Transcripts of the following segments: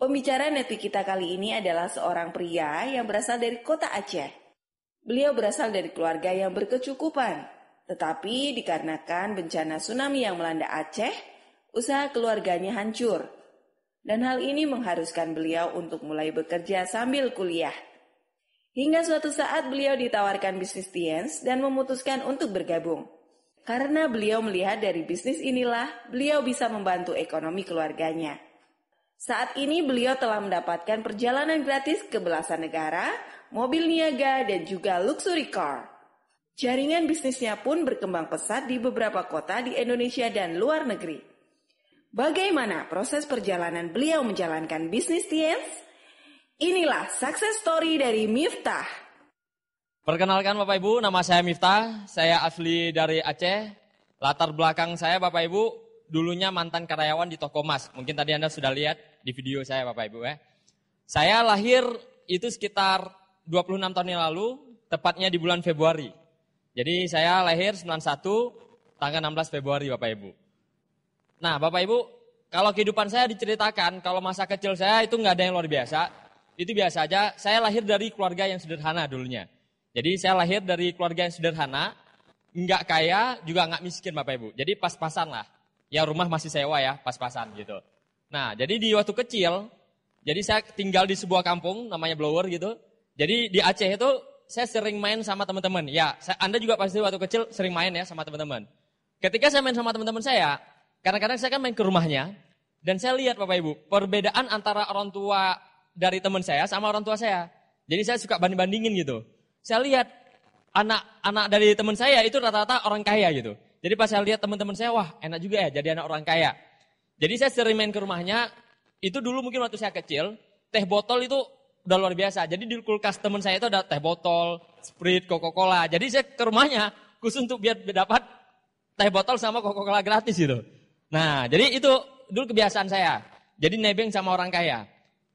Pembicara nepi kita kali ini adalah seorang pria yang berasal dari kota Aceh. Beliau berasal dari keluarga yang berkecukupan, tetapi dikarenakan bencana tsunami yang melanda Aceh, usaha keluarganya hancur. Dan hal ini mengharuskan beliau untuk mulai bekerja sambil kuliah. Hingga suatu saat beliau ditawarkan bisnis Tiens dan memutuskan untuk bergabung. Karena beliau melihat dari bisnis inilah beliau bisa membantu ekonomi keluarganya. Saat ini beliau telah mendapatkan perjalanan gratis ke belasan negara, mobil niaga, dan juga luxury car. Jaringan bisnisnya pun berkembang pesat di beberapa kota di Indonesia dan luar negeri. Bagaimana proses perjalanan beliau menjalankan bisnis Tiens? Inilah success story dari Miftah. Perkenalkan Bapak Ibu, nama saya Miftah, saya asli dari Aceh. Latar belakang saya Bapak Ibu, dulunya mantan karyawan di toko emas. Mungkin tadi Anda sudah lihat di video saya Bapak Ibu ya. Saya lahir itu sekitar 26 tahun yang lalu, tepatnya di bulan Februari. Jadi saya lahir 91, tanggal 16 Februari Bapak Ibu. Nah Bapak Ibu, kalau kehidupan saya diceritakan, kalau masa kecil saya itu nggak ada yang luar biasa. Itu biasa aja, saya lahir dari keluarga yang sederhana dulunya. Jadi saya lahir dari keluarga yang sederhana, nggak kaya, juga nggak miskin Bapak Ibu. Jadi pas-pasan lah. Ya rumah masih sewa ya, pas-pasan gitu. Nah jadi di waktu kecil, jadi saya tinggal di sebuah kampung namanya Blower gitu. Jadi di Aceh itu saya sering main sama teman-teman. Ya, Anda juga pasti waktu kecil sering main ya sama teman-teman. Ketika saya main sama teman-teman saya, kadang-kadang saya kan main ke rumahnya. Dan saya lihat Bapak Ibu, perbedaan antara orang tua dari teman saya sama orang tua saya. Jadi saya suka banding-bandingin gitu. Saya lihat anak-anak dari teman saya itu rata-rata orang kaya gitu. Jadi pas saya lihat teman-teman saya, wah enak juga ya jadi anak orang kaya. Jadi saya sering main ke rumahnya, itu dulu mungkin waktu saya kecil, teh botol itu udah luar biasa. Jadi di kulkas teman saya itu ada teh botol, Sprite, Coca-Cola. Jadi saya ke rumahnya khusus untuk biar dapat teh botol sama Coca-Cola gratis gitu. Nah jadi itu dulu kebiasaan saya. Jadi nebeng sama orang kaya.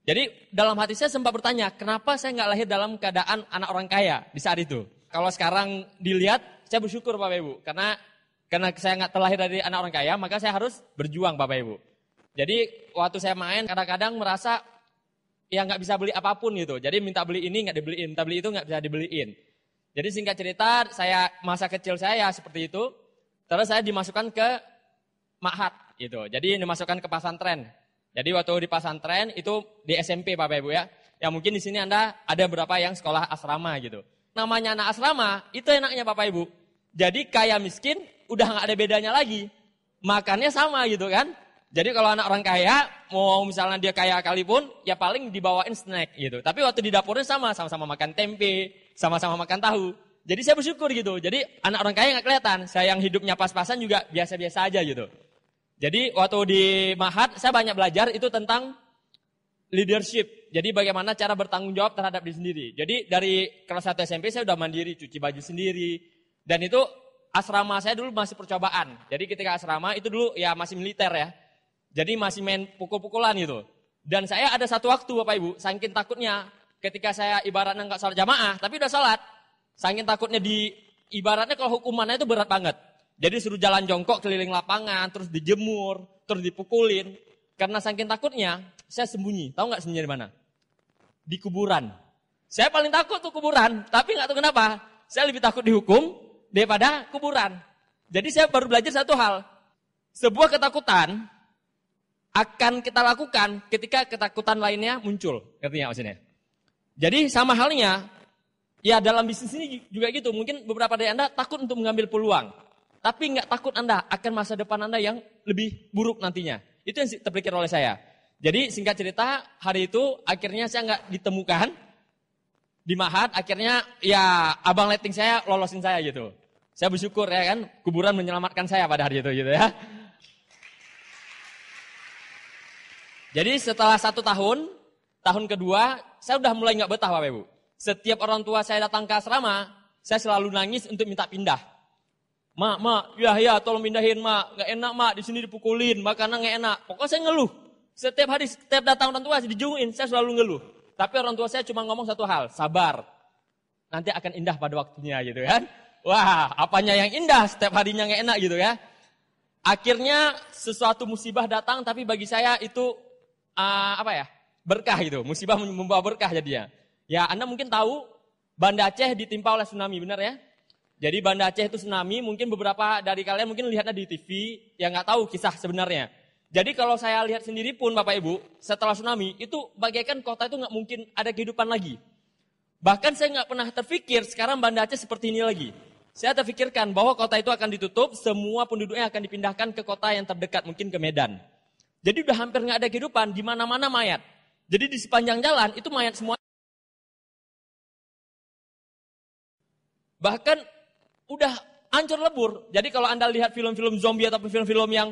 Jadi dalam hati saya sempat bertanya, kenapa saya nggak lahir dalam keadaan anak orang kaya di saat itu? Kalau sekarang dilihat, saya bersyukur Bapak Ibu. Karena saya nggak terlahir dari anak orang kaya, maka saya harus berjuang Bapak Ibu. Jadi waktu saya main, kadang-kadang merasa ya nggak bisa beli apapun gitu. Jadi minta beli ini nggak dibeliin, minta beli itu nggak bisa dibeliin. Jadi singkat cerita, masa kecil saya seperti itu. Terus saya dimasukkan ke ma'had gitu. Jadi dimasukkan ke pesantren. Jadi waktu di pesantren itu di SMP Bapak Ibu ya. Ya mungkin di sini Anda ada beberapa yang sekolah asrama gitu. Namanya anak asrama itu enaknya Bapak Ibu. Jadi kaya miskin udah nggak ada bedanya lagi. Makannya sama gitu kan. Jadi kalau anak orang kaya mau misalnya dia kaya kalipun ya paling dibawain snack gitu. Tapi waktu di dapurnya sama-sama makan tempe, sama-sama makan tahu. Jadi saya bersyukur gitu. Jadi anak orang kaya nggak kelihatan. Saya yang hidupnya pas-pasan juga biasa-biasa aja gitu. Jadi waktu di Ma'had saya banyak belajar itu tentang leadership. Jadi bagaimana cara bertanggung jawab terhadap diri sendiri. Jadi dari kelas 1 SMP saya udah mandiri, cuci baju sendiri. Dan itu asrama saya dulu masih percobaan. Jadi ketika asrama itu dulu ya masih militer ya. Jadi masih main pukul-pukulan gitu. Dan saya ada satu waktu Bapak Ibu, saking takutnya ketika saya ibaratnya nggak sholat jamaah, tapi udah sholat. Saking takutnya ibaratnya kalau hukumannya itu berat banget. Jadi suruh jalan jongkok keliling lapangan, terus dijemur, terus dipukulin. Karena saking takutnya, saya sembunyi. Tahu nggak sembunyi di mana? Di kuburan. Saya paling takut tuh kuburan, tapi nggak tahu kenapa. Saya lebih takut dihukum daripada kuburan. Jadi saya baru belajar satu hal. Sebuah ketakutan akan kita lakukan ketika ketakutan lainnya muncul. Ngerti nggak maksudnya? Jadi sama halnya, ya dalam bisnis ini juga gitu. Mungkin beberapa dari Anda takut untuk mengambil peluang. Tapi nggak takut Anda akan masa depan Anda yang lebih buruk nantinya. Itu yang terpikir oleh saya. Jadi singkat cerita, hari itu akhirnya saya nggak ditemukan di Ma'had. Akhirnya ya abang letting saya lolosin saya gitu. Saya bersyukur ya kan, kuburan menyelamatkan saya pada hari itu gitu ya. Jadi setelah 1 tahun, tahun kedua, saya udah mulai nggak betah Bapak Ibu. Setiap orang tua saya datang ke asrama, saya selalu nangis untuk minta pindah. Mak, ya, tolong pindahin mak, nggak enak mak, di sini dipukulin, makanan nggak enak. Pokoknya saya ngeluh. Setiap hari, setiap datang orang tua, dijungin, saya selalu ngeluh. Tapi orang tua saya cuma ngomong satu hal, sabar. Nanti akan indah pada waktunya gitu kan. Wah, apanya yang indah, setiap harinya nggak enak gitu ya. Akhirnya sesuatu musibah datang, tapi bagi saya itu berkah gitu. Musibah membawa berkah jadinya. Ya, Anda mungkin tahu Banda Aceh ditimpa oleh tsunami, benar ya? Jadi Banda Aceh itu tsunami, mungkin beberapa dari kalian mungkin lihatnya di TV, yang nggak tahu kisah sebenarnya. Jadi kalau saya lihat sendiri pun Bapak Ibu, setelah tsunami, itu bagaikan kota itu nggak mungkin ada kehidupan lagi. Bahkan saya nggak pernah terpikir sekarang Banda Aceh seperti ini lagi. Saya terpikirkan bahwa kota itu akan ditutup, semua penduduknya akan dipindahkan ke kota yang terdekat, mungkin ke Medan. Jadi udah hampir nggak ada kehidupan, di mana-mana mayat. Jadi di sepanjang jalan itu mayat semua. Bahkan udah hancur lebur. Jadi kalau Anda lihat film-film zombie ataupun film-film yang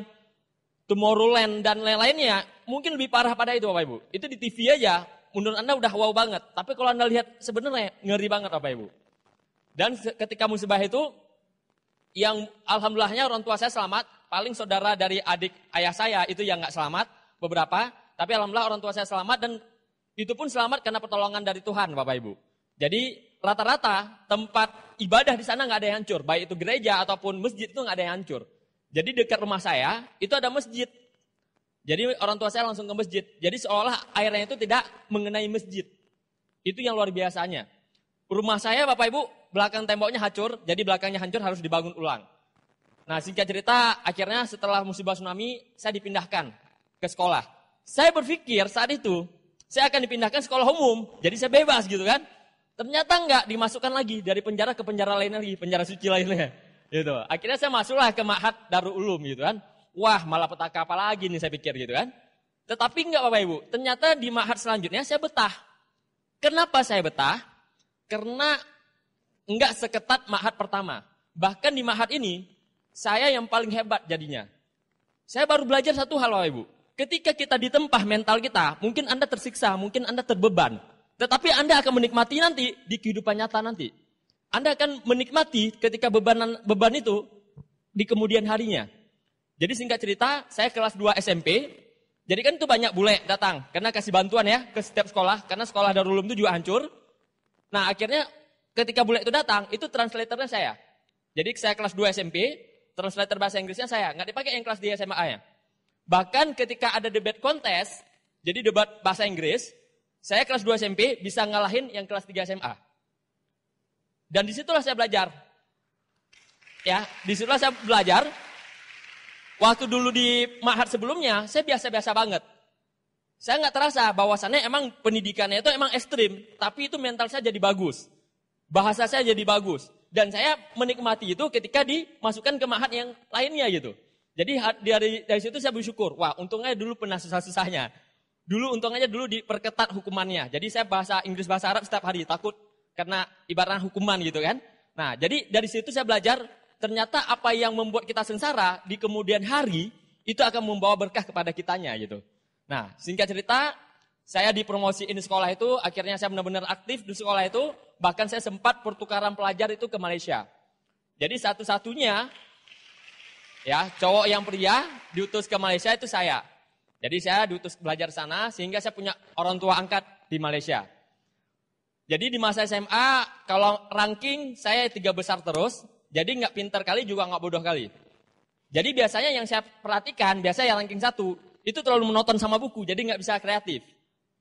Tomorrowland dan lain-lainnya, mungkin lebih parah pada itu Bapak Ibu. Itu di TV aja, menurut Anda udah wow banget. Tapi kalau Anda lihat sebenarnya ngeri banget Bapak Ibu. Dan ketika musibah itu, yang alhamdulillahnya orang tua saya selamat, paling saudara dari adik ayah saya itu yang nggak selamat, beberapa. Tapi alhamdulillah orang tua saya selamat dan itu pun selamat karena pertolongan dari Tuhan Bapak Ibu. Jadi rata-rata tempat ibadah di sana nggak ada yang hancur, baik itu gereja ataupun masjid itu nggak ada yang hancur. Jadi dekat rumah saya itu ada masjid. Jadi orang tua saya langsung ke masjid. Jadi seolah airnya itu tidak mengenai masjid. Itu yang luar biasanya. Rumah saya Bapak Ibu belakang temboknya hancur, jadi belakangnya hancur harus dibangun ulang. Nah singkat cerita akhirnya setelah musibah tsunami saya dipindahkan ke sekolah. Saya berpikir saat itu saya akan dipindahkan sekolah umum, jadi saya bebas gitu kan. Ternyata enggak, dimasukkan lagi dari penjara ke penjara lain lagi, penjara suci lainnya. Gitu. Akhirnya saya masuklah ke Ma'had Darul Ulum gitu kan. Wah malapetaka apa lagi nih saya pikir gitu kan. Tetapi enggak Bapak Ibu, ternyata di Ma'had selanjutnya saya betah. Kenapa saya betah? Karena enggak seketat Ma'had pertama. Bahkan di Ma'had ini, saya yang paling hebat jadinya. Saya baru belajar satu hal Bapak Ibu. Ketika kita ditempah mental kita, mungkin Anda tersiksa, mungkin Anda terbeban. Tetapi Anda akan menikmati nanti di kehidupan nyata nanti. Anda akan menikmati ketika beban itu di kemudian harinya. Jadi singkat cerita, saya kelas 2 SMP. Jadi kan itu banyak bule datang. Karena kasih bantuan ya ke setiap sekolah. Karena sekolah Darul Ulum itu juga hancur. Nah akhirnya ketika bule itu datang, itu translatornya saya. Jadi saya kelas 2 SMP, translator bahasa Inggrisnya saya. Nggak dipakai yang kelas di SMA-nya. Bahkan ketika ada debat kontes, jadi debat bahasa Inggris, saya kelas 2 SMP bisa ngalahin yang kelas 3 SMA. Dan disitulah saya belajar. Ya, disitulah saya belajar. Waktu dulu di Ma'had sebelumnya, saya biasa-biasa banget. Saya nggak terasa bahwasannya emang pendidikannya itu emang ekstrim, tapi itu mental saya jadi bagus. Bahasa saya jadi bagus. Dan saya menikmati itu ketika dimasukkan ke Ma'had yang lainnya gitu. Jadi dari situ saya bersyukur. Wah, untungnya dulu pernah susah-susahnya. Dulu untungnya dulu diperketat hukumannya. Jadi saya bahasa Inggris, bahasa Arab setiap hari. Takut karena ibaratnya hukuman gitu kan. Nah, jadi dari situ saya belajar ternyata apa yang membuat kita sengsara di kemudian hari itu akan membawa berkah kepada kitanya gitu. Nah, singkat cerita, saya dipromosiin di sekolah itu, akhirnya saya benar-benar aktif di sekolah itu, bahkan saya sempat pertukaran pelajar itu ke Malaysia. Jadi satu-satunya ya, cowok yang pria diutus ke Malaysia itu saya. Jadi saya diutus belajar sana sehingga saya punya orang tua angkat di Malaysia. Jadi di masa SMA, kalau ranking saya 3 besar terus, jadi nggak pintar kali juga nggak bodoh kali. Jadi biasanya yang saya perhatikan, biasanya yang ranking 1, itu terlalu menonton sama buku, jadi nggak bisa kreatif.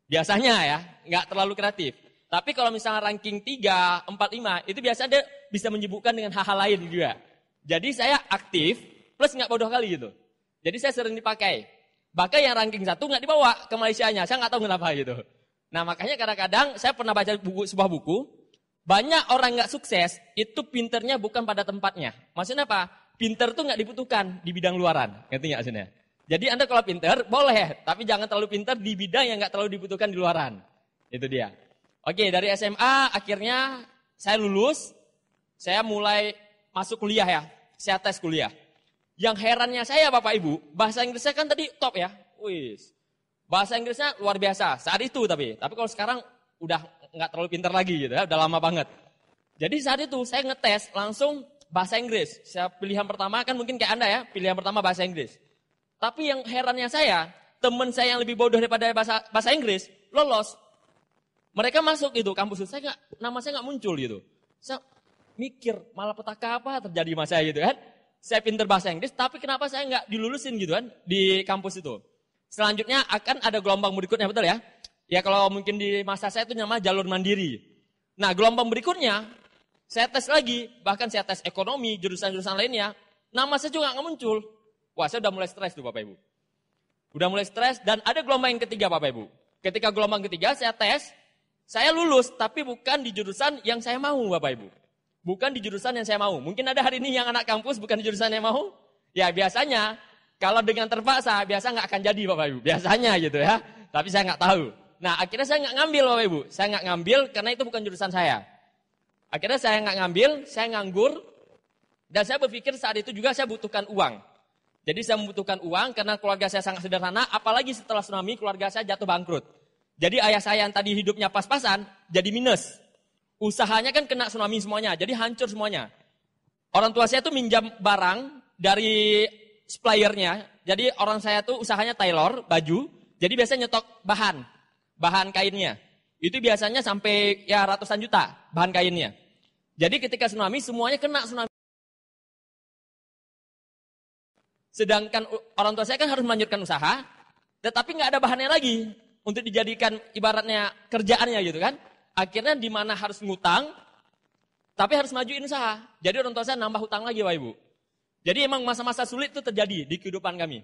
Biasanya ya, nggak terlalu kreatif. Tapi kalau misalnya ranking 3, 4, 5, itu biasanya dia bisa menyibukkan dengan hal-hal lain juga. Jadi saya aktif, plus nggak bodoh kali gitu. Jadi saya sering dipakai. Bahkan yang ranking 1 nggak dibawa ke Malaysianya, saya nggak tahu kenapa gitu. Nah makanya kadang-kadang saya pernah baca sebuah buku, banyak orang nggak sukses itu pinternya bukan pada tempatnya. Maksudnya apa? Pinter tuh nggak dibutuhkan di bidang luaran, ngerti nggak maksudnya? Jadi Anda kalau pinter boleh, tapi jangan terlalu pinter di bidang yang nggak terlalu dibutuhkan di luaran. Itu dia. Oke, dari SMA akhirnya saya lulus, saya mulai masuk kuliah ya, saya tes kuliah. Yang herannya saya Bapak Ibu, bahasa Inggris saya kan tadi top ya, wis. Bahasa Inggrisnya luar biasa saat itu tapi kalau sekarang udah nggak terlalu pintar lagi gitu ya, udah lama banget. Jadi saat itu saya ngetes langsung bahasa Inggris. Saya pilihan pertama kan mungkin kayak Anda ya, pilihan pertama bahasa Inggris. Tapi yang herannya saya, teman saya yang lebih bodoh daripada bahasa Inggris lolos. Mereka masuk itu kampus itu, nama saya nggak muncul gitu. Saya mikir malah petaka apa terjadi sama saya gitu kan. Saya pintar bahasa Inggris, tapi kenapa saya nggak dilulusin gitu kan di kampus itu. Selanjutnya akan ada gelombang berikutnya, betul ya. Ya kalau mungkin di masa saya itu namanya jalur mandiri. Nah gelombang berikutnya, saya tes lagi, bahkan saya tes ekonomi, jurusan-jurusan lainnya, nama saya juga nggak muncul. Wah saya udah mulai stres tuh Bapak Ibu. Udah mulai stres dan ada gelombang yang ketiga Bapak Ibu. Ketika gelombang ketiga saya tes, saya lulus tapi bukan di jurusan yang saya mau Bapak Ibu. Bukan di jurusan yang saya mau. Mungkin ada hari ini yang anak kampus bukan di jurusan yang mau. Ya biasanya kalau dengan terpaksa biasa nggak akan jadi Bapak Ibu. Biasanya gitu ya. Tapi saya nggak tahu. Nah akhirnya saya nggak ngambil Bapak Ibu. Saya nggak ngambil karena itu bukan jurusan saya. Akhirnya saya nggak ngambil, saya nganggur. Dan saya berpikir saat itu juga saya butuhkan uang. Jadi saya membutuhkan uang karena keluarga saya sangat sederhana. Apalagi setelah tsunami keluarga saya jatuh bangkrut. Jadi ayah saya yang tadi hidupnya pas-pasan jadi minus. Usahanya kan kena tsunami semuanya. Jadi hancur semuanya. Orang tua saya tuh minjam barang dari suppliernya. Jadi orang saya tuh usahanya tailor, baju. Jadi biasanya nyetok bahan kainnya. Itu biasanya sampai ya ratusan juta bahan kainnya. Jadi ketika tsunami semuanya kena tsunami. Sedangkan orang tua saya kan harus melanjutkan usaha, tetapi nggak ada bahannya lagi untuk dijadikan ibaratnya kerjaannya gitu kan. Akhirnya di mana harus ngutang, tapi harus majuin usaha. Jadi orang tua saya nambah hutang lagi Bapak Ibu. Jadi emang masa-masa sulit itu terjadi di kehidupan kami.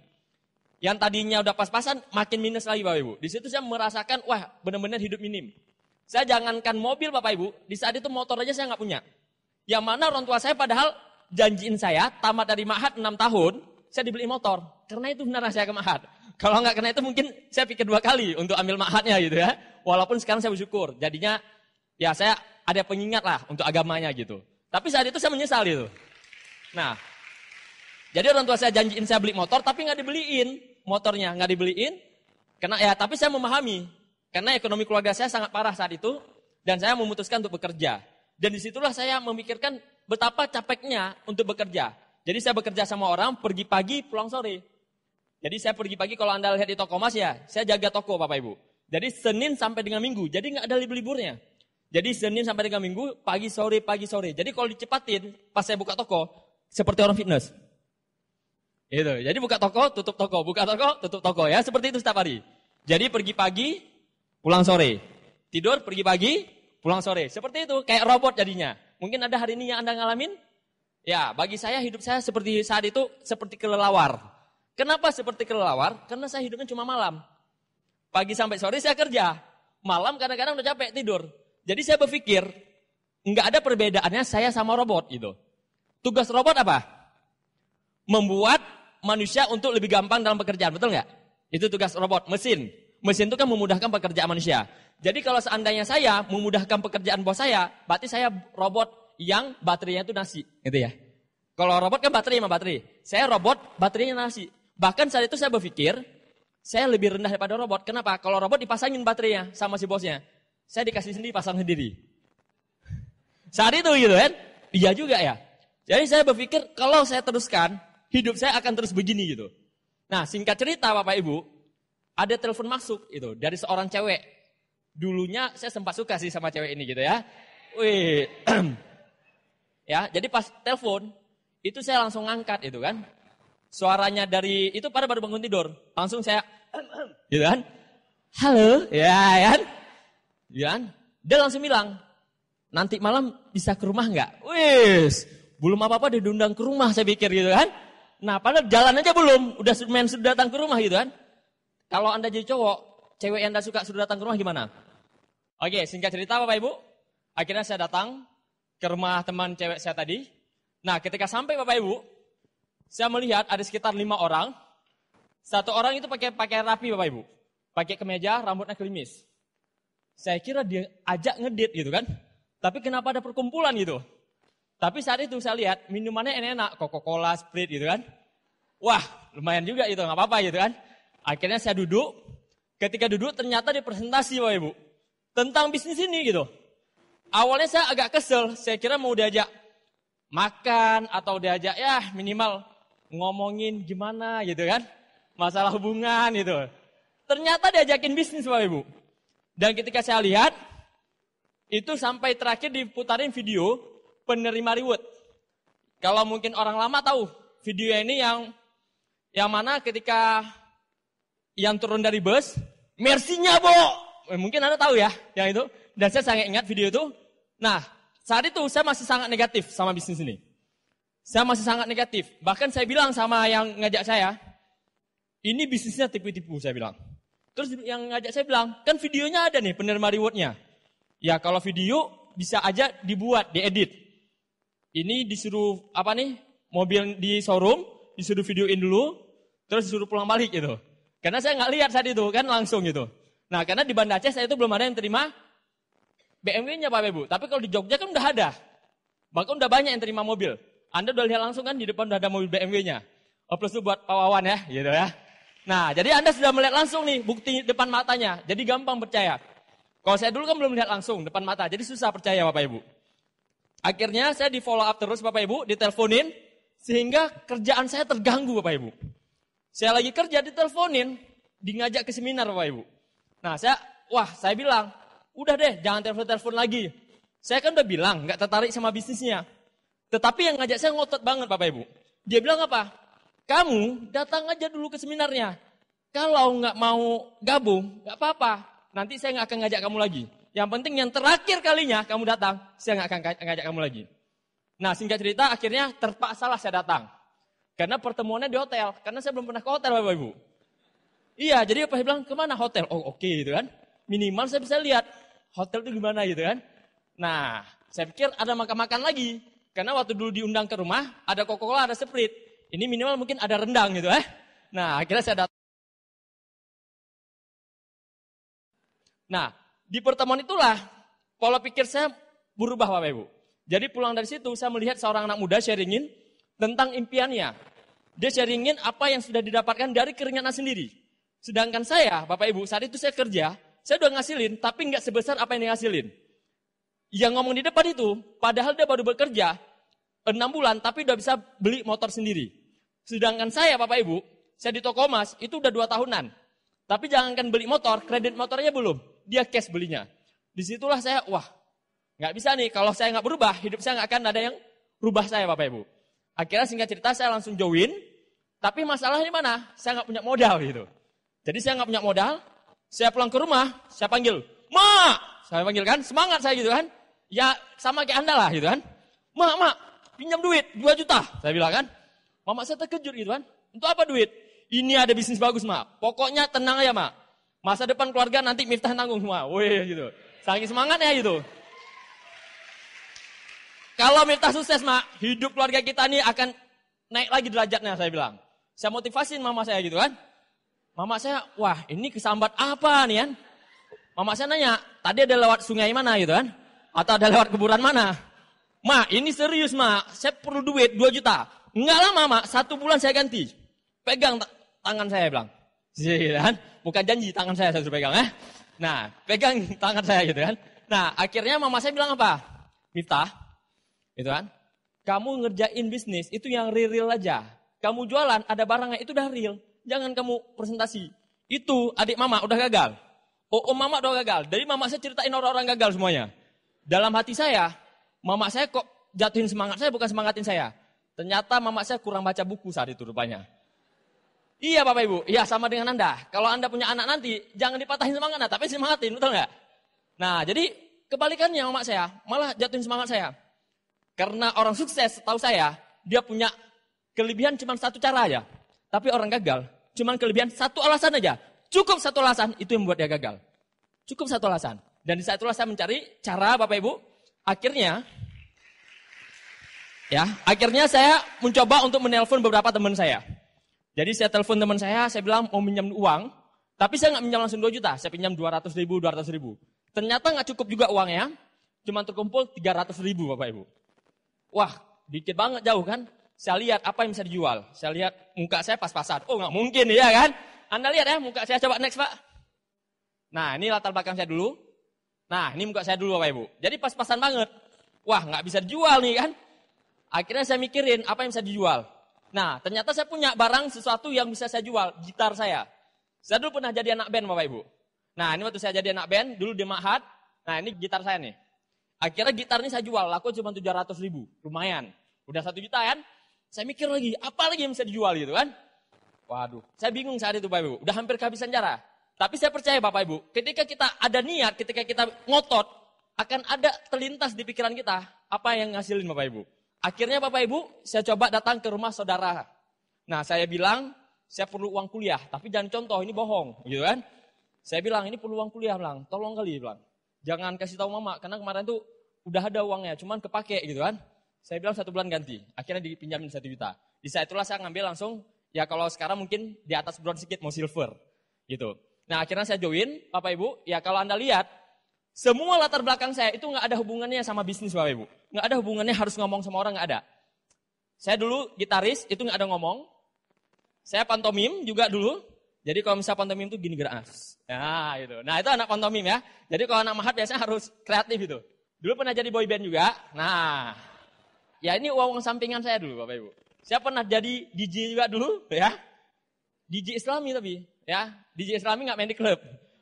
Yang tadinya udah pas-pasan makin minus lagi Bapak Ibu. Di situ saya merasakan wah benar-benar hidup minim. Saya jangankan mobil Bapak Ibu, di saat itu motor aja saya nggak punya. Yang mana orang tua saya padahal janjiin saya tamat dari Ma'had 6 tahun, saya dibeli motor. Karena itu benar saya ke Ma'had. Kalau nggak karena itu mungkin saya pikir 2 kali untuk ambil Ma'hadnya gitu ya. Walaupun sekarang saya bersyukur. Jadinya ya saya ada pengingat lah untuk agamanya gitu. Tapi saat itu saya menyesal gitu. Nah, jadi orang tua saya janjiin saya beli motor tapi nggak dibeliin. Motornya nggak dibeliin. Karena ya tapi saya memahami. Karena ekonomi keluarga saya sangat parah saat itu. Dan saya memutuskan untuk bekerja. Dan disitulah saya memikirkan betapa capeknya untuk bekerja. Jadi saya bekerja sama orang, pergi pagi, pulang sore. Jadi saya pergi pagi, kalau Anda lihat di toko emas ya, saya jaga toko Bapak Ibu. Jadi Senin sampai dengan Minggu, jadi nggak ada libur-liburnya. Jadi Senin sampai dengan Minggu, pagi sore. Jadi kalau dicepatin, pas saya buka toko, seperti orang fitness. Itu. Jadi buka toko, tutup toko, buka toko, tutup toko ya, seperti itu setiap hari. Jadi pergi pagi, pulang sore. Tidur, pergi pagi, pulang sore. Seperti itu, kayak robot jadinya. Mungkin ada hari ini yang Anda ngalamin? Ya, bagi saya hidup saya seperti saat itu seperti kelelawar. Kenapa seperti kelelawar? Karena saya hidupnya cuma malam. Pagi sampai sore saya kerja. Malam kadang-kadang udah capek tidur. Jadi saya berpikir, nggak ada perbedaannya saya sama robot gitu. Tugas robot apa? Membuat manusia untuk lebih gampang dalam pekerjaan, betul nggak? Itu tugas robot, mesin. Mesin itu kan memudahkan pekerjaan manusia. Jadi kalau seandainya saya memudahkan pekerjaan bos saya, berarti saya robot yang baterainya itu nasi, gitu ya. Kalau robot kan baterai sama baterai. Saya robot, baterainya nasi. Bahkan saat itu saya berpikir, saya lebih rendah daripada robot. Kenapa? Kalau robot dipasangin baterainya sama si bosnya. Saya dikasih sendiri, pasang sendiri. Saat itu gitu kan. Iya juga ya. Jadi saya berpikir, kalau saya teruskan, hidup saya akan terus begini gitu. Nah singkat cerita Bapak Ibu, ada telepon masuk itu dari seorang cewek. Dulunya saya sempat suka sih sama cewek ini gitu ya. Wih. Ya, jadi pas telepon itu saya langsung ngangkat itu kan. Suaranya dari itu pada baru bangun tidur. Langsung saya gitu kan. Halo, ya kan? Ya kan? Dia langsung bilang, "Nanti malam bisa ke rumah enggak?" Wis, belum apa-apa dia diundang ke rumah saya pikir gitu kan. Nah, padahal jalan aja belum, udah sudah datang ke rumah gitu kan. Kalau Anda jadi cowok, cewek yang Anda suka sudah datang ke rumah gimana? Oke, singkat cerita Bapak Ibu, akhirnya saya datang ke rumah teman cewek saya tadi. Nah ketika sampai Bapak Ibu, saya melihat ada sekitar 5 orang. 1 orang itu pakai rapi Bapak Ibu. Pakai kemeja, rambutnya klimis. Saya kira dia ajak ngedate gitu kan. Tapi kenapa ada perkumpulan gitu. Tapi saat itu saya lihat minumannya enak-enak. Coca-Cola, Sprite gitu kan. Wah lumayan juga itu, gak apa-apa gitu kan. Akhirnya saya duduk. Ketika duduk ternyata dia presentasi Bapak Ibu. Tentang bisnis ini gitu. Awalnya saya agak kesel, saya kira mau diajak makan atau diajak ya minimal ngomongin gimana gitu kan. Masalah hubungan gitu. Ternyata diajakin bisnis Bapak Ibu. Dan ketika saya lihat, itu sampai terakhir diputarin video penerima reward. Kalau mungkin orang lama tahu, video ini yang mana ketika yang turun dari bus, Mercy-nya Bo, Mungkin Anda tahu ya yang itu. Dan saya sangat ingat video itu. Nah, saat itu saya masih sangat negatif sama bisnis ini. Saya masih sangat negatif. Bahkan saya bilang sama yang ngajak saya, ini bisnisnya tipu-tipu, saya bilang. Terus yang ngajak saya bilang, kan videonya ada nih penerima rewardnya. Ya kalau video bisa aja dibuat, diedit. Ini disuruh mobil di showroom, disuruh videoin dulu, terus disuruh pulang balik gitu. Karena saya nggak lihat saat itu kan langsung gitu. Nah karena di Banda Aceh saya itu belum ada yang terima BMW-nya Pak Ibu. Tapi kalau di Jogja kan udah ada. Bahkan udah banyak yang terima mobil. Anda udah lihat langsung kan di depan udah ada mobil BMW-nya. Plus itu buat Pak Wawan ya, gitu ya. Nah, jadi Anda sudah melihat langsung nih bukti depan matanya. Jadi gampang percaya. Kalau saya dulu kan belum lihat langsung depan mata, jadi susah percaya Bapak Ibu. Akhirnya saya di follow up terus Bapak Ibu, diteleponin, sehingga kerjaan saya terganggu Bapak Ibu. Saya lagi kerja diteleponin, ngajak ke seminar Bapak Ibu. Nah, saya bilang, udah deh jangan telepon lagi. Saya kan udah bilang nggak tertarik sama bisnisnya. Tetapi yang ngajak saya ngotot banget Bapak Ibu. Dia bilang apa? Kamu datang aja dulu ke seminarnya. Kalau nggak mau gabung, nggak apa-apa. Nanti saya nggak akan ngajak kamu lagi. Yang penting yang terakhir kalinya kamu datang, saya nggak akan ngajak kamu lagi. Nah singkat cerita akhirnya terpaksalah saya datang. Karena pertemuannya di hotel. Karena saya belum pernah ke hotel Bapak Ibu. Iya jadi Bapak bilang kemana hotel? Oh oke, gitu kan. Minimal saya bisa lihat hotel itu gimana gitu kan. Nah saya pikir ada makan-makan lagi. Karena waktu dulu diundang ke rumah, ada Coca-Cola, ada Sprite. Ini minimal mungkin ada rendang gitu Nah, akhirnya saya datang. Nah, di pertemuan itulah pola pikir saya berubah Bapak Ibu. Jadi pulang dari situ saya melihat seorang anak muda sharingin tentang impiannya. Dia sharingin apa yang sudah didapatkan dari keringatnya sendiri. Sedangkan saya, Bapak Ibu, saat itu saya kerja, saya udah ngasilin, tapi nggak sebesar apa yang dia ngasilin. Yang ngomong di depan itu, padahal dia baru bekerja 6 bulan, tapi udah bisa beli motor sendiri. Sedangkan saya, Bapak Ibu, saya di toko emas, itu udah 2 tahunan. Tapi jangankan beli motor, kredit motornya belum. Dia cash belinya. Disitulah saya, nggak bisa nih, kalau saya nggak berubah, hidup saya nggak akan ada yang rubah saya, Bapak Ibu. Akhirnya singkat cerita, saya langsung join. Tapi masalahnya di mana? Saya nggak punya modal gitu. Jadi saya nggak punya modal, saya pulang ke rumah, saya panggil, "Mak!" Saya panggil kan, semangat saya gitu kan. Ya sama kayak Anda lah gitu kan. Mak, pinjam duit 2 juta. Saya bilang kan. Mama saya terkejut gitu kan. Untuk apa duit? Ini ada bisnis bagus Mak. Pokoknya tenang aja Mak. Masa depan keluarga nanti Miftah tanggung semua. Wih gitu. Saking semangatnya gitu. Kalau Miftah sukses Mak, hidup keluarga kita ini akan naik lagi derajatnya saya bilang. Saya motivasin mama saya gitu kan. Mama saya, ini kesambat apa nih kan? Mama saya nanya, tadi ada lewat sungai mana gitu kan? Atau ada lewat kuburan mana? Mak, ini serius mak, saya perlu duit 2 juta. Enggak lama mak, 1 bulan saya ganti. Pegang tangan saya bilang. Gitu kan? Bukan janji tangan saya suruh pegang Nah, pegang tangan saya gitu kan. Nah, akhirnya mama saya bilang apa? Miftah, gitu kan. Kamu ngerjain bisnis, itu yang real aja. Kamu jualan, ada barangnya, itu udah real. Jangan kamu presentasi. Itu adik mama udah gagal. Om mama udah gagal. Dari mama saya ceritain orang-orang gagal semuanya. Dalam hati saya, mama saya kok jatuhin semangat saya, bukan semangatin saya. Ternyata mama saya kurang baca buku saat itu rupanya. Iya Bapak Ibu, iya sama dengan Anda. Kalau Anda punya anak nanti, jangan dipatahin semangatnya, tapi semangatin, betul nggak? Nah, jadi kebalikannya mama saya, malah jatuhin semangat saya. Karena orang sukses, tahu saya, dia punya kelebihan cuma 1 cara aja. Tapi orang gagal, cuma kelebihan 1 alasan aja. Cukup 1 alasan, itu yang membuat dia gagal. Cukup 1 alasan. Dan di saat itulah saya mencari cara Bapak Ibu. Akhirnya saya mencoba untuk menelpon beberapa teman saya. Jadi saya telepon teman saya bilang mau minjam uang. Tapi saya nggak minjam langsung 2 juta, saya pinjam 200 ribu. Ternyata nggak cukup juga uangnya. Cuma terkumpul 300 ribu Bapak Ibu. Dikit banget jauh kan. Saya lihat apa yang bisa dijual. Saya lihat muka saya pas-pasan. Nggak mungkin ya kan. Anda lihat ya muka saya, coba next Pak. Nah ini latar belakang saya dulu. Nah, ini muka saya dulu Bapak Ibu. Jadi pas-pasan banget. Nggak bisa dijual nih kan. Akhirnya saya mikirin apa yang bisa dijual. Nah, ternyata saya punya barang sesuatu yang bisa saya jual. Gitar saya. Saya dulu pernah jadi anak band Bapak Ibu. Nah, ini waktu saya jadi anak band, dulu di Ma'had. Nah, ini gitar saya nih. Akhirnya gitar ini saya jual. Laku cuma 700 ribu. Lumayan. Udah 1 juta kan. Saya mikir lagi, apa lagi yang bisa dijual gitu kan. Waduh, saya bingung saat itu Bapak Ibu. Udah hampir kehabisan cara. Tapi saya percaya Bapak Ibu, ketika kita ada niat, ketika kita ngotot, akan ada terlintas di pikiran kita, apa yang ngasilin Bapak Ibu. Akhirnya Bapak Ibu, saya coba datang ke rumah saudara. Nah, saya bilang, saya perlu uang kuliah, tapi jangan contoh, ini bohong, gitu kan. Saya bilang, ini perlu uang kuliah, bilang, tolong kali, bilang. Jangan kasih tahu mama, karena kemarin tuh udah ada uangnya, cuman kepake, gitu kan. Saya bilang 1 bulan ganti, akhirnya dipinjamin 1 juta. Di saat itulah saya ngambil langsung, ya kalau sekarang mungkin di atas bronze sedikit, mau silver, gitu. Nah, akhirnya saya join, Bapak Ibu, ya kalau Anda lihat, semua latar belakang saya itu nggak ada hubungannya sama bisnis Bapak Ibu. Nggak ada hubungannya harus ngomong sama orang, nggak ada. Saya dulu gitaris, itu nggak ada ngomong. Saya pantomim juga dulu. Jadi kalau misalnya pantomim itu gini gerak. Nah, gitu. Nah, itu anak pantomim ya. Jadi kalau anak mahat biasanya harus kreatif itu. Dulu pernah jadi boy band juga. Nah, ya ini uang sampingan saya dulu Bapak Ibu. Saya pernah jadi DJ juga dulu ya. DJ Islami tapi ya. DJ Islami nggak main di klub.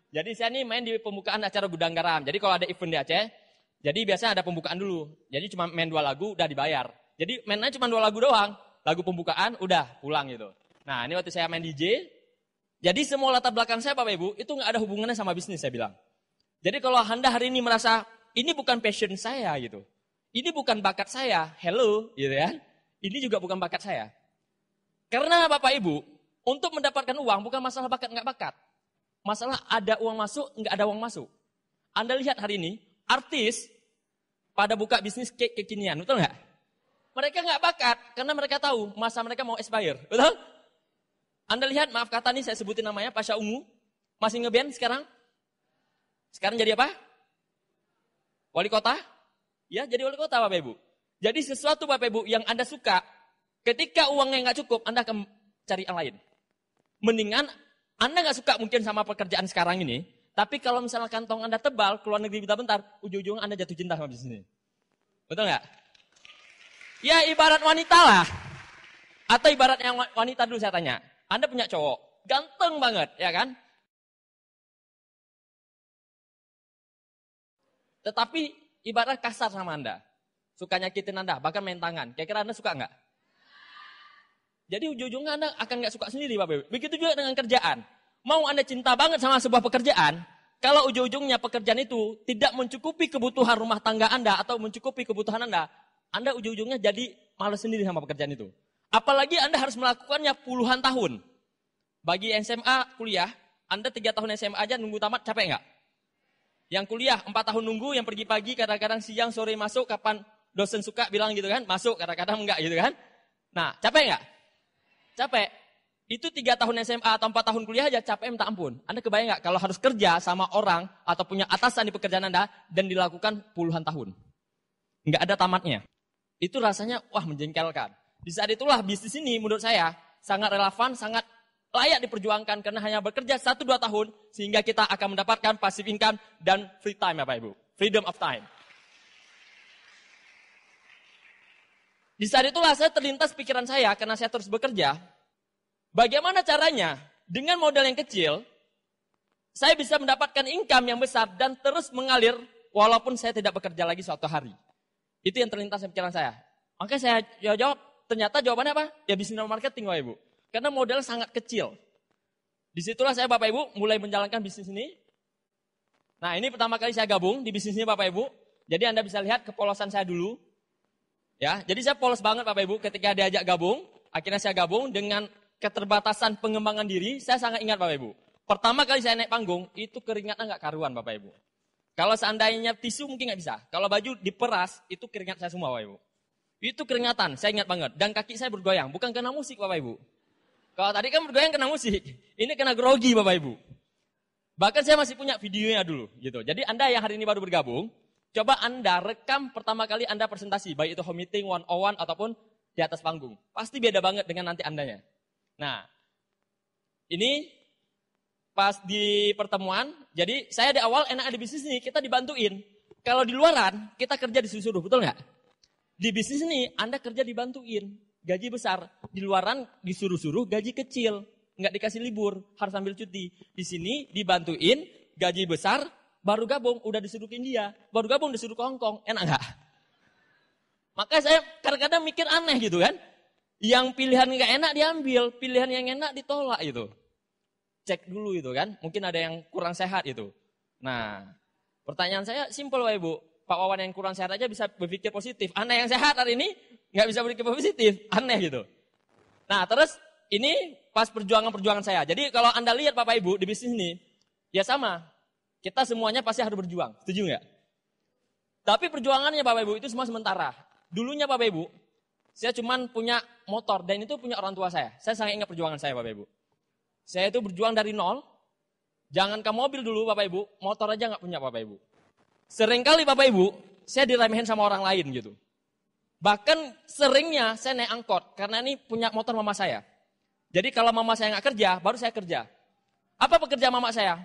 Jadi saya nih main di pembukaan acara Gudang Garam. Jadi kalau ada event di Aceh, jadi biasanya ada pembukaan dulu. Jadi cuma main 2 lagu udah dibayar. Jadi mainnya cuma 2 lagu doang. Lagu pembukaan udah pulang gitu. Nah, ini waktu saya main DJ. Jadi semua latar belakang saya Bapak Ibu itu nggak ada hubungannya sama bisnis saya bilang. Jadi kalau Anda hari ini merasa ini bukan passion saya gitu. Ini bukan bakat saya. Hello gitu ya. Ini juga bukan bakat saya. Karena Bapak Ibu untuk mendapatkan uang bukan masalah bakat nggak bakat. Masalah ada uang masuk, nggak ada uang masuk. Anda lihat hari ini, artis pada buka bisnis cake kekinian, betul nggak? Mereka nggak bakat, karena mereka tahu masa mereka mau expire, betul? Anda lihat, maaf kata nih saya sebutin namanya, Pasha Ungu, masih ngeband sekarang? Sekarang jadi apa? Wali kota? Ya, jadi wali kota Bapak Ibu. Jadi sesuatu Bapak Ibu yang Anda suka, ketika uangnya nggak cukup, Anda akan cari yang lain. Mendingan Anda nggak suka mungkin sama pekerjaan sekarang ini, tapi kalau misalnya kantong Anda tebal, keluar negeri bentar-bentar, ujung-ujungnya Anda jatuh cinta sama bisnis ini. Betul nggak? Ya ibarat wanita lah. Atau ibarat yang wanita dulu saya tanya. Anda punya cowok, ganteng banget, ya kan? Tetapi ibarat kasar sama Anda. Suka nyakitin Anda, bahkan main tangan. Kira-kira Anda suka nggak? Jadi ujung-ujungnya Anda akan nggak suka sendiri Bapak Ibu. Begitu juga dengan kerjaan. Mau Anda cinta banget sama sebuah pekerjaan, kalau ujung-ujungnya pekerjaan itu tidak mencukupi kebutuhan rumah tangga Anda atau mencukupi kebutuhan Anda ujung-ujungnya jadi malas sendiri sama pekerjaan itu. Apalagi Anda harus melakukannya puluhan tahun. Bagi SMA kuliah, Anda 3 tahun SMA aja nunggu tamat capek nggak? Yang kuliah 4 tahun nunggu, yang pergi pagi, kadang-kadang siang, sore masuk, kapan dosen suka bilang gitu kan, masuk, kadang-kadang enggak gitu kan. Nah, capek nggak? Capek. Itu 3 tahun SMA atau 4 tahun kuliah aja capek minta ampun. Anda kebayang nggak kalau harus kerja sama orang atau punya atasan di pekerjaan Anda dan dilakukan puluhan tahun. Nggak ada tamatnya. Itu rasanya wah menjengkelkan. Di saat itulah bisnis ini menurut saya sangat relevan, sangat layak diperjuangkan karena hanya bekerja 1-2 tahun sehingga kita akan mendapatkan passive income dan free time Bapak Ibu. Freedom of time. Di saat itulah saya terlintas pikiran saya karena saya terus bekerja. Bagaimana caranya dengan modal yang kecil, saya bisa mendapatkan income yang besar dan terus mengalir walaupun saya tidak bekerja lagi suatu hari. Itu yang terlintas pikiran saya. Makanya saya jawab, ternyata jawabannya apa? Ya bisnis marketing Bapak Ibu. Karena modal sangat kecil. Disitulah saya Bapak Ibu mulai menjalankan bisnis ini. Nah ini pertama kali saya gabung di bisnis ini Bapak Ibu. Jadi Anda bisa lihat kepolosan saya dulu. Ya, jadi saya polos banget Bapak Ibu ketika diajak gabung. Akhirnya saya gabung dengan keterbatasan pengembangan diri. Saya sangat ingat Bapak Ibu. Pertama kali saya naik panggung, itu keringatnya nggak karuan Bapak Ibu. Kalau seandainya tisu mungkin nggak bisa. Kalau baju diperas, itu keringat saya semua Bapak Ibu. Itu keringatan, saya ingat banget. Dan kaki saya bergoyang, bukan karena musik Bapak Ibu. Kalau tadi kan bergoyang kena musik, ini kena grogi Bapak Ibu. Bahkan saya masih punya videonya dulu. Gitu. Jadi Anda yang hari ini baru bergabung, coba Anda rekam pertama kali Anda presentasi, baik itu home meeting, one-on-one, ataupun di atas panggung. Pasti beda banget dengan nanti Andanya. Nah, ini pas di pertemuan, jadi saya di awal enak di bisnis ini, kita dibantuin. Kalau di luaran, kita kerja disuruh-suruh, betul nggak? Di bisnis ini, Anda kerja dibantuin, gaji besar. Di luaran disuruh-suruh, gaji kecil, nggak dikasih libur, harus ambil cuti. Di sini dibantuin, gaji besar, baru gabung, udah disuruh ke India, baru gabung disuruh ke Hongkong, enak nggak? Makanya saya kadang-kadang mikir aneh gitu kan. Yang pilihan nggak enak diambil, pilihan yang enak ditolak gitu. cek dulu itu kan. Mungkin ada yang kurang sehat itu. Nah, pertanyaan saya simpel Bapak Ibu. Pak Wawan yang kurang sehat aja bisa berpikir positif. Anda yang sehat hari ini nggak bisa berpikir positif. Aneh gitu. Nah, terus ini pas perjuangan-perjuangan saya. Jadi kalau Anda lihat Bapak Ibu di bisnis ini, ya sama. Kita semuanya pasti harus berjuang. Setuju nggak? Tapi perjuangannya Bapak Ibu itu semua sementara. Dulunya Bapak Ibu, saya cuma punya motor dan itu punya orang tua saya. Saya sangat ingat perjuangan saya Bapak Ibu. Saya itu berjuang dari nol. Jangan ke mobil dulu Bapak Ibu, motor aja nggak punya Bapak Ibu. Seringkali Bapak Ibu, saya diremehin sama orang lain gitu. Bahkan seringnya saya naik angkot karena ini punya motor mama saya. Jadi kalau mama saya nggak kerja, baru saya kerja. Apa pekerjaan mama saya?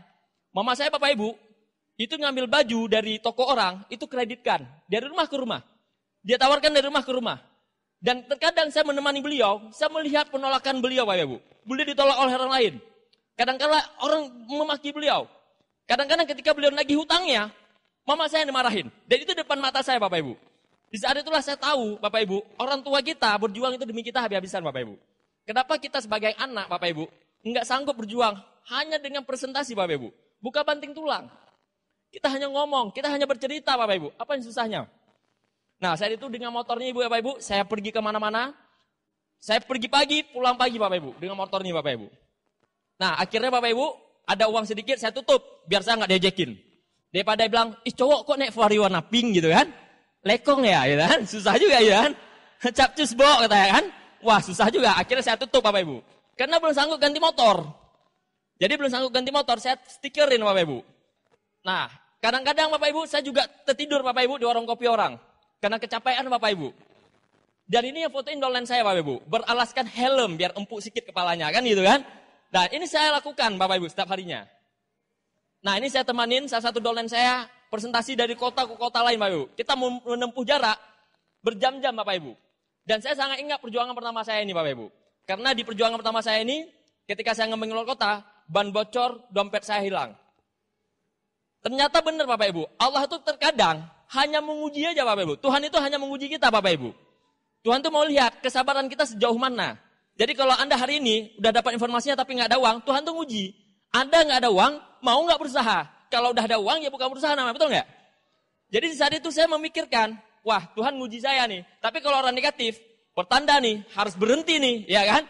Mama saya Bapak Ibu, itu ngambil baju dari toko orang, itu kreditkan. Dari rumah ke rumah. Dia tawarkan dari rumah ke rumah. Dan terkadang saya menemani beliau, saya melihat penolakan beliau Bapak Ibu. Beliau ditolak oleh orang lain. Kadang-kadang orang memaki beliau. Kadang-kadang ketika beliau nagih hutangnya, mama saya dimarahin. Dan itu depan mata saya Bapak Ibu. Di saat itulah saya tahu Bapak Ibu, orang tua kita berjuang itu demi kita habis-habisan Bapak Ibu. Kenapa kita sebagai anak Bapak Ibu, enggak sanggup berjuang hanya dengan presentasi Bapak Ibu. Buka banting tulang. Kita hanya ngomong, kita hanya bercerita Bapak Ibu. Apa yang susahnya? Nah saat itu dengan motornya Ibu Bapak Ibu, saya pergi kemana-mana. Saya pergi pagi, pulang pagi Bapak Ibu. Dengan motornya Bapak Ibu. Nah akhirnya Bapak Ibu, ada uang sedikit saya tutup. Biar saya nggak diajakin. Daripada dia bilang, ih cowok kok naik Ferrari warna pink gitu kan. Lekong ya gitu kan. Susah juga ya kan. Capcus bok katanya kan. Wah susah juga. Akhirnya saya tutup Bapak Ibu. Karena belum sanggup ganti motor. Jadi belum sanggup ganti motor, saya stikerin Bapak Ibu. Nah, kadang-kadang Bapak Ibu, saya juga tertidur Bapak Ibu di warung kopi orang. Karena kecapean Bapak Ibu. Dan ini yang fotoin dolen saya Bapak Ibu. Beralaskan helm biar empuk sedikit kepalanya kan gitu kan. Dan ini saya lakukan Bapak Ibu setiap harinya. Nah ini saya temanin salah satu dolen saya presentasi dari kota ke kota lain Bapak Ibu. Kita menempuh jarak berjam-jam Bapak Ibu. Dan saya sangat ingat perjuangan pertama saya ini Bapak Ibu. Karena di perjuangan pertama saya ini, ketika saya ngembang keluar kota, ban bocor, dompet saya hilang. Ternyata benar Bapak Ibu, Allah itu terkadang hanya menguji aja Bapak Ibu. Tuhan itu hanya menguji kita Bapak Ibu. Tuhan itu mau lihat kesabaran kita sejauh mana. Jadi kalau Anda hari ini udah dapat informasinya tapi nggak ada uang, Tuhan tuh nguji. Anda nggak ada uang, mau nggak berusaha? Kalau udah ada uang ya bukan berusaha namanya, betul nggak? Jadi di saat itu saya memikirkan, wah Tuhan nguji saya nih. Tapi kalau orang negatif, pertanda nih harus berhenti nih, ya kan?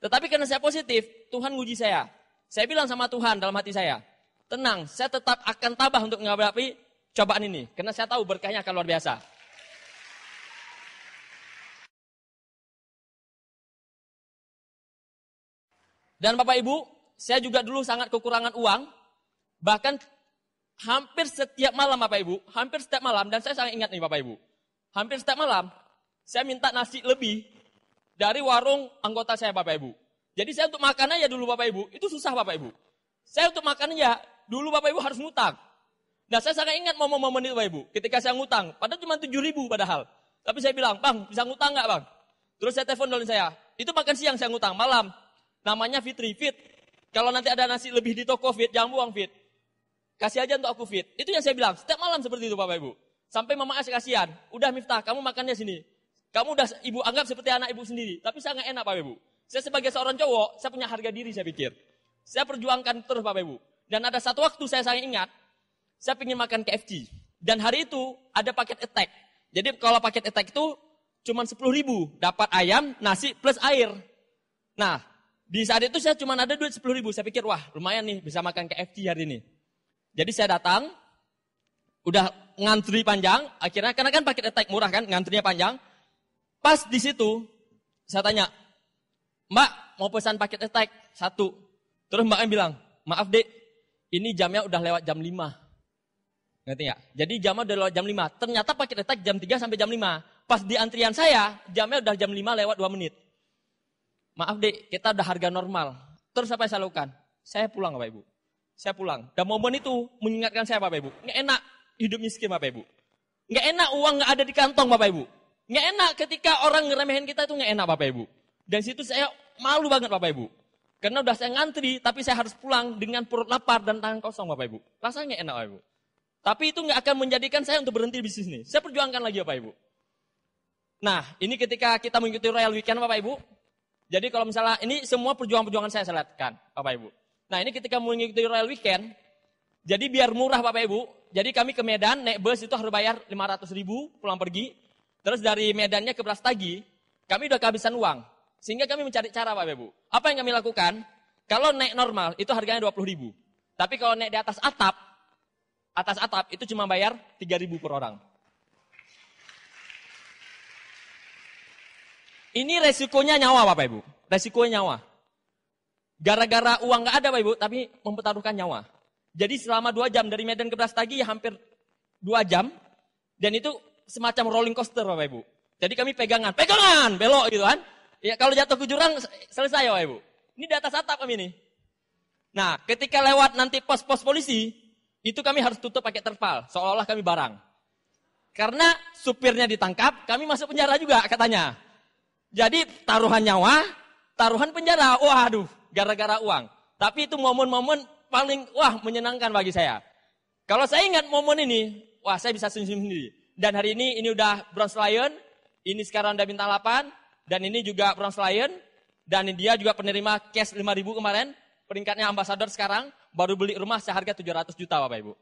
Tetapi karena saya positif, Tuhan nguji saya. Saya bilang sama Tuhan dalam hati saya, tenang, saya tetap akan tabah untuk menghadapi cobaan ini. Karena saya tahu berkahnya akan luar biasa. Dan Bapak Ibu, saya juga dulu sangat kekurangan uang. Bahkan hampir setiap malam Bapak Ibu, hampir setiap malam, dan saya sangat ingat nih Bapak Ibu. Hampir setiap malam, saya minta nasi lebih dari warung anggota saya Bapak Ibu. Jadi saya untuk makan aja dulu Bapak Ibu, itu susah Bapak Ibu. Saya untuk makan aja, dulu Bapak Ibu harus ngutang. Nah saya sangat ingat momen-momen itu Bapak Ibu, ketika saya ngutang, padahal cuma 7.000 padahal. Tapi saya bilang, Bang, bisa ngutang nggak Bang? Terus saya telepon dolen saya, itu makan siang saya ngutang, malam. Namanya Fitri, Fit. Kalau nanti ada nasi lebih di toko Fit, jangan buang Fit. Kasih aja untuk aku Fit. Itu yang saya bilang, setiap malam seperti itu Bapak Ibu. Sampai mama saya kasihan, udah Miftah, kamu makannya sini. Kamu udah ibu anggap seperti anak ibu sendiri. Tapi saya nggak enak Bapak Ibu. Saya sebagai seorang cowok, saya punya harga diri saya pikir. Saya perjuangkan terus Bapak Ibu. Dan ada satu waktu saya sangat ingat, saya ingin makan KFC. Dan hari itu ada paket attack. Jadi kalau paket attack itu cuma 10.000. Dapat ayam, nasi plus air. Nah, di saat itu saya cuma ada duit 10.000. Saya pikir, wah lumayan nih bisa makan KFC hari ini. Jadi saya datang, udah ngantri panjang. Akhirnya, karena kan paket attack murah kan, ngantrinya panjang. Pas di situ, saya tanya, Mbak mau pesan paket attack 1. Terus mbaknya bilang, maaf dek, ini jamnya udah lewat jam 5. Ngerti nggak? Jadi jamnya udah lewat jam 5. Ternyata paket attack jam 3 sampai jam 5. Pas di antrian saya, jamnya udah jam 5 lewat 2 menit. Maaf dek, kita udah harga normal. Terus apa yang saya lakukan? Saya pulang Bapak Ibu. Saya pulang. Dan momen itu mengingatkan saya Bapak Ibu. Nggak enak hidup miskin Bapak Ibu. Nggak enak uang nggak ada di kantong Bapak Ibu. Nggak enak ketika orang ngeremehin kita itu nggak enak Bapak Ibu. Dan situ saya malu banget Bapak Ibu. Karena udah saya ngantri, tapi saya harus pulang dengan perut lapar dan tangan kosong Bapak Ibu. Rasanya nggak enak Bapak Ibu. Tapi itu nggak akan menjadikan saya untuk berhenti di bisnis ini. Saya perjuangkan lagi Bapak Ibu. Nah, ini ketika kita mengikuti Royal Weekend Bapak Ibu. Jadi kalau misalnya ini semua perjuangan-perjuangan saya lakukan Bapak Ibu. Nah ini ketika mengikuti Royal Weekend, jadi biar murah Bapak Ibu, jadi kami ke Medan naik bus itu harus bayar 500.000 pulang pergi. Terus dari Medannya ke Brastagi, kami udah kehabisan uang. Sehingga kami mencari cara Bapak Ibu. Apa yang kami lakukan? Kalau naik normal itu harganya 20.000. Tapi kalau naik di atas atap itu cuma bayar 3.000 per orang. Ini resikonya nyawa Bapak Ibu. Resikonya nyawa. Gara-gara uang nggak ada Bapak Ibu, tapi mempertaruhkan nyawa. Jadi selama 2 jam dari Medan ke Brastagi ya hampir 2 jam. Dan itu semacam rolling coaster Bapak Ibu. Jadi kami pegangan, belok gitu kan. Ya kalau jatuh ke jurang selesai Bapak Ibu. Ini di atas atap kami nih. Nah ketika lewat nanti pos-pos polisi, itu kami harus tutup pakai terpal. Seolah-olah kami barang. Karena supirnya ditangkap, kami masuk penjara juga katanya. Jadi taruhan nyawa, taruhan penjara. Waduh, gara-gara uang. Tapi itu momen-momen paling menyenangkan bagi saya. Kalau saya ingat momen ini, saya bisa senyum sendiri. Dan hari ini udah Bronze Lion, ini sekarang udah bintang 8, dan ini juga Bronze Lion, dan dia juga penerima cash 5.000 kemarin, peringkatnya ambasador sekarang, baru beli rumah seharga 700 juta Bapak Ibu.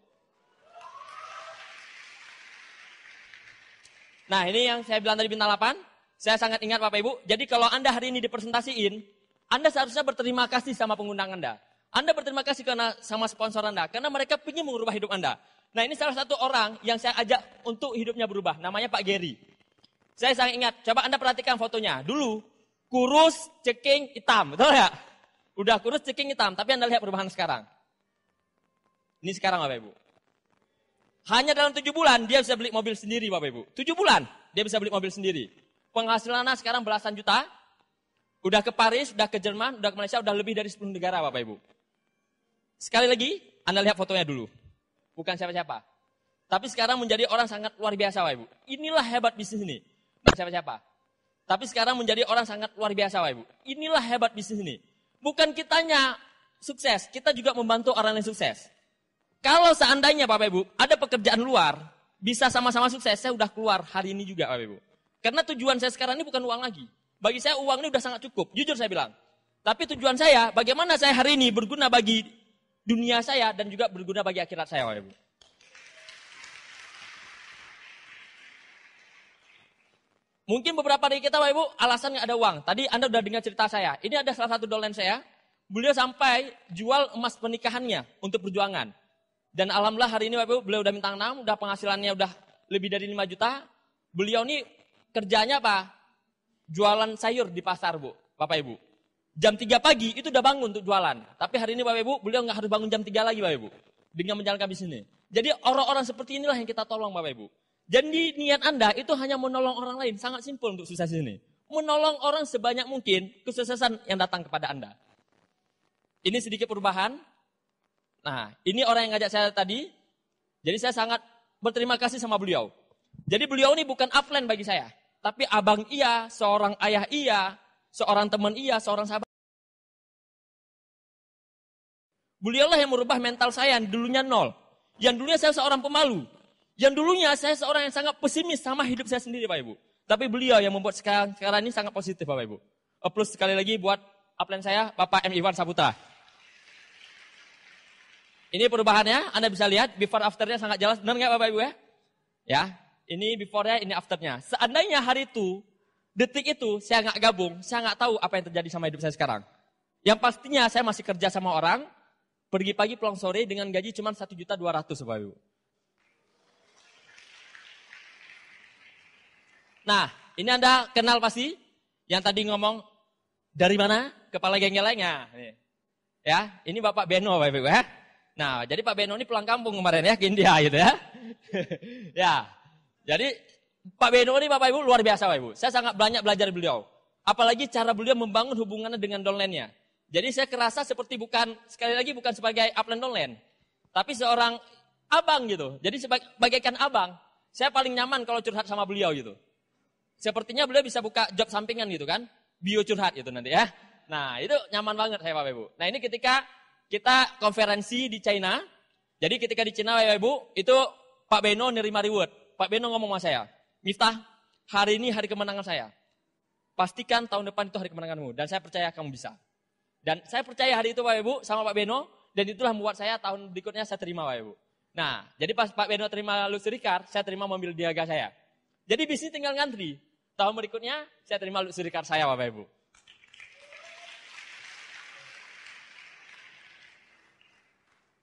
Nah ini yang saya bilang tadi bintang 8. Saya sangat ingat Bapak Ibu, jadi kalau Anda hari ini dipresentasiin, Anda seharusnya berterima kasih sama pengundang Anda. Anda berterima kasih sama sponsor Anda, karena mereka ingin mengubah hidup Anda. Nah ini salah satu orang yang saya ajak untuk hidupnya berubah, namanya Pak Gary. Saya sangat ingat, coba Anda perhatikan fotonya. Dulu, kurus, ceking, hitam, betul ya? Udah kurus, ceking, hitam, tapi Anda lihat perubahan sekarang. Ini sekarang Bapak Ibu. Hanya dalam 7 bulan, dia bisa beli mobil sendiri Bapak Ibu. 7 bulan, dia bisa beli mobil sendiri. Penghasilannya sekarang belasan juta, udah ke Paris, udah ke Jerman, udah ke Malaysia, udah lebih dari 10 negara Bapak Ibu. Sekali lagi, Anda lihat fotonya dulu. Bukan siapa-siapa. Tapi sekarang menjadi orang sangat luar biasa Bapak Ibu. Inilah hebat bisnis ini. Bukan siapa-siapa. Tapi sekarang menjadi orang sangat luar biasa Bapak Ibu. Inilah hebat bisnis ini. Bukan kitanya sukses, kita juga membantu orang yang sukses. Kalau seandainya Bapak Ibu, ada pekerjaan luar, bisa sama-sama sukses, saya udah keluar hari ini juga Bapak Ibu. Karena tujuan saya sekarang ini bukan uang lagi. Bagi saya uang ini udah sangat cukup, jujur saya bilang. Tapi tujuan saya, bagaimana saya hari ini berguna bagi dunia saya dan juga berguna bagi akhirat saya Bapak Ibu. Mungkin beberapa dari kita Bapak Ibu alasan nggak ada uang. Tadi Anda udah dengar cerita saya. Ini ada salah satu dolen saya. Beliau sampai jual emas pernikahannya untuk perjuangan. Dan alhamdulillah hari ini Bapak Ibu beliau udah bintang 6, udah penghasilannya udah lebih dari 5 juta. Beliau ini kerjanya apa? Jualan sayur di pasar Bu, Bapak Ibu. Jam 3 pagi itu udah bangun untuk jualan. Tapi hari ini Bapak Ibu beliau nggak harus bangun jam 3 lagi Bapak Ibu. Dengan menjalankan bisnis ini. Jadi orang-orang seperti inilah yang kita tolong Bapak Ibu. Jadi niat Anda itu hanya menolong orang lain. Sangat simpel untuk sukses ini. Menolong orang sebanyak mungkin kesuksesan yang datang kepada Anda. Ini sedikit perubahan. Nah, ini orang yang ngajak saya tadi. Jadi saya sangat berterima kasih sama beliau. Jadi beliau ini bukan upline bagi saya. Tapi abang iya, seorang ayah iya, seorang teman iya, seorang sahabat. Beliaulah yang merubah mental saya yang dulunya 0. Yang dulunya saya seorang pemalu. Yang dulunya saya seorang yang sangat pesimis sama hidup saya sendiri Bapak Ibu. Tapi beliau yang membuat sekarang ini sangat positif Bapak Ibu. Plus sekali lagi buat upline saya, Bapak M. Iwan Saputra. Ini perubahannya, Anda bisa lihat before afternya sangat jelas. Benar nggak Bapak Ibu ya? Ya, ini before-nya, ini afternya. Seandainya hari itu, detik itu saya nggak gabung, saya nggak tahu apa yang terjadi sama hidup saya sekarang. Yang pastinya saya masih kerja sama orang, pergi pagi pulang sore dengan gaji cuma 1.200.000 Bapak Ibu. Nah, ini Anda kenal pasti yang tadi ngomong dari mana? Kepala geleng-gelengnya. Ya, ini Bapak Beno Bapak Ibu ya. Nah, jadi Pak Beno ini pulang kampung kemarin ya ke India gitu ya. Ya. Jadi Pak Beno ini Bapak Ibu luar biasa Bapak Ibu. Saya sangat banyak belajar dari beliau. Apalagi cara beliau membangun hubungannya dengan downline-nya. Jadi saya kerasa seperti sekali lagi bukan sebagai upline downline, tapi seorang abang gitu. Jadi bagaikan abang, saya paling nyaman kalau curhat sama beliau gitu. Sepertinya beliau bisa buka job sampingan gitu kan, bio curhat gitu nanti ya. Nah itu nyaman banget saya Bapak Ibu. Nah ini ketika kita konferensi di China, jadi ketika di China Bapak Ibu, itu Pak Beno nerima reward. Pak Beno ngomong sama saya, Miftah, hari ini hari kemenangan saya. Pastikan tahun depan itu hari kemenanganmu, dan saya percaya kamu bisa. Dan saya percaya hari itu Bapak Ibu sama Pak Beno, dan itulah membuat saya tahun berikutnya saya terima Bapak Ibu. Nah, jadi pas Pak Beno terima luxury car, saya terima mobil niaga saya. Jadi bisnis tinggal ngantri. Tahun berikutnya saya terima luxury car saya Bapak Ibu.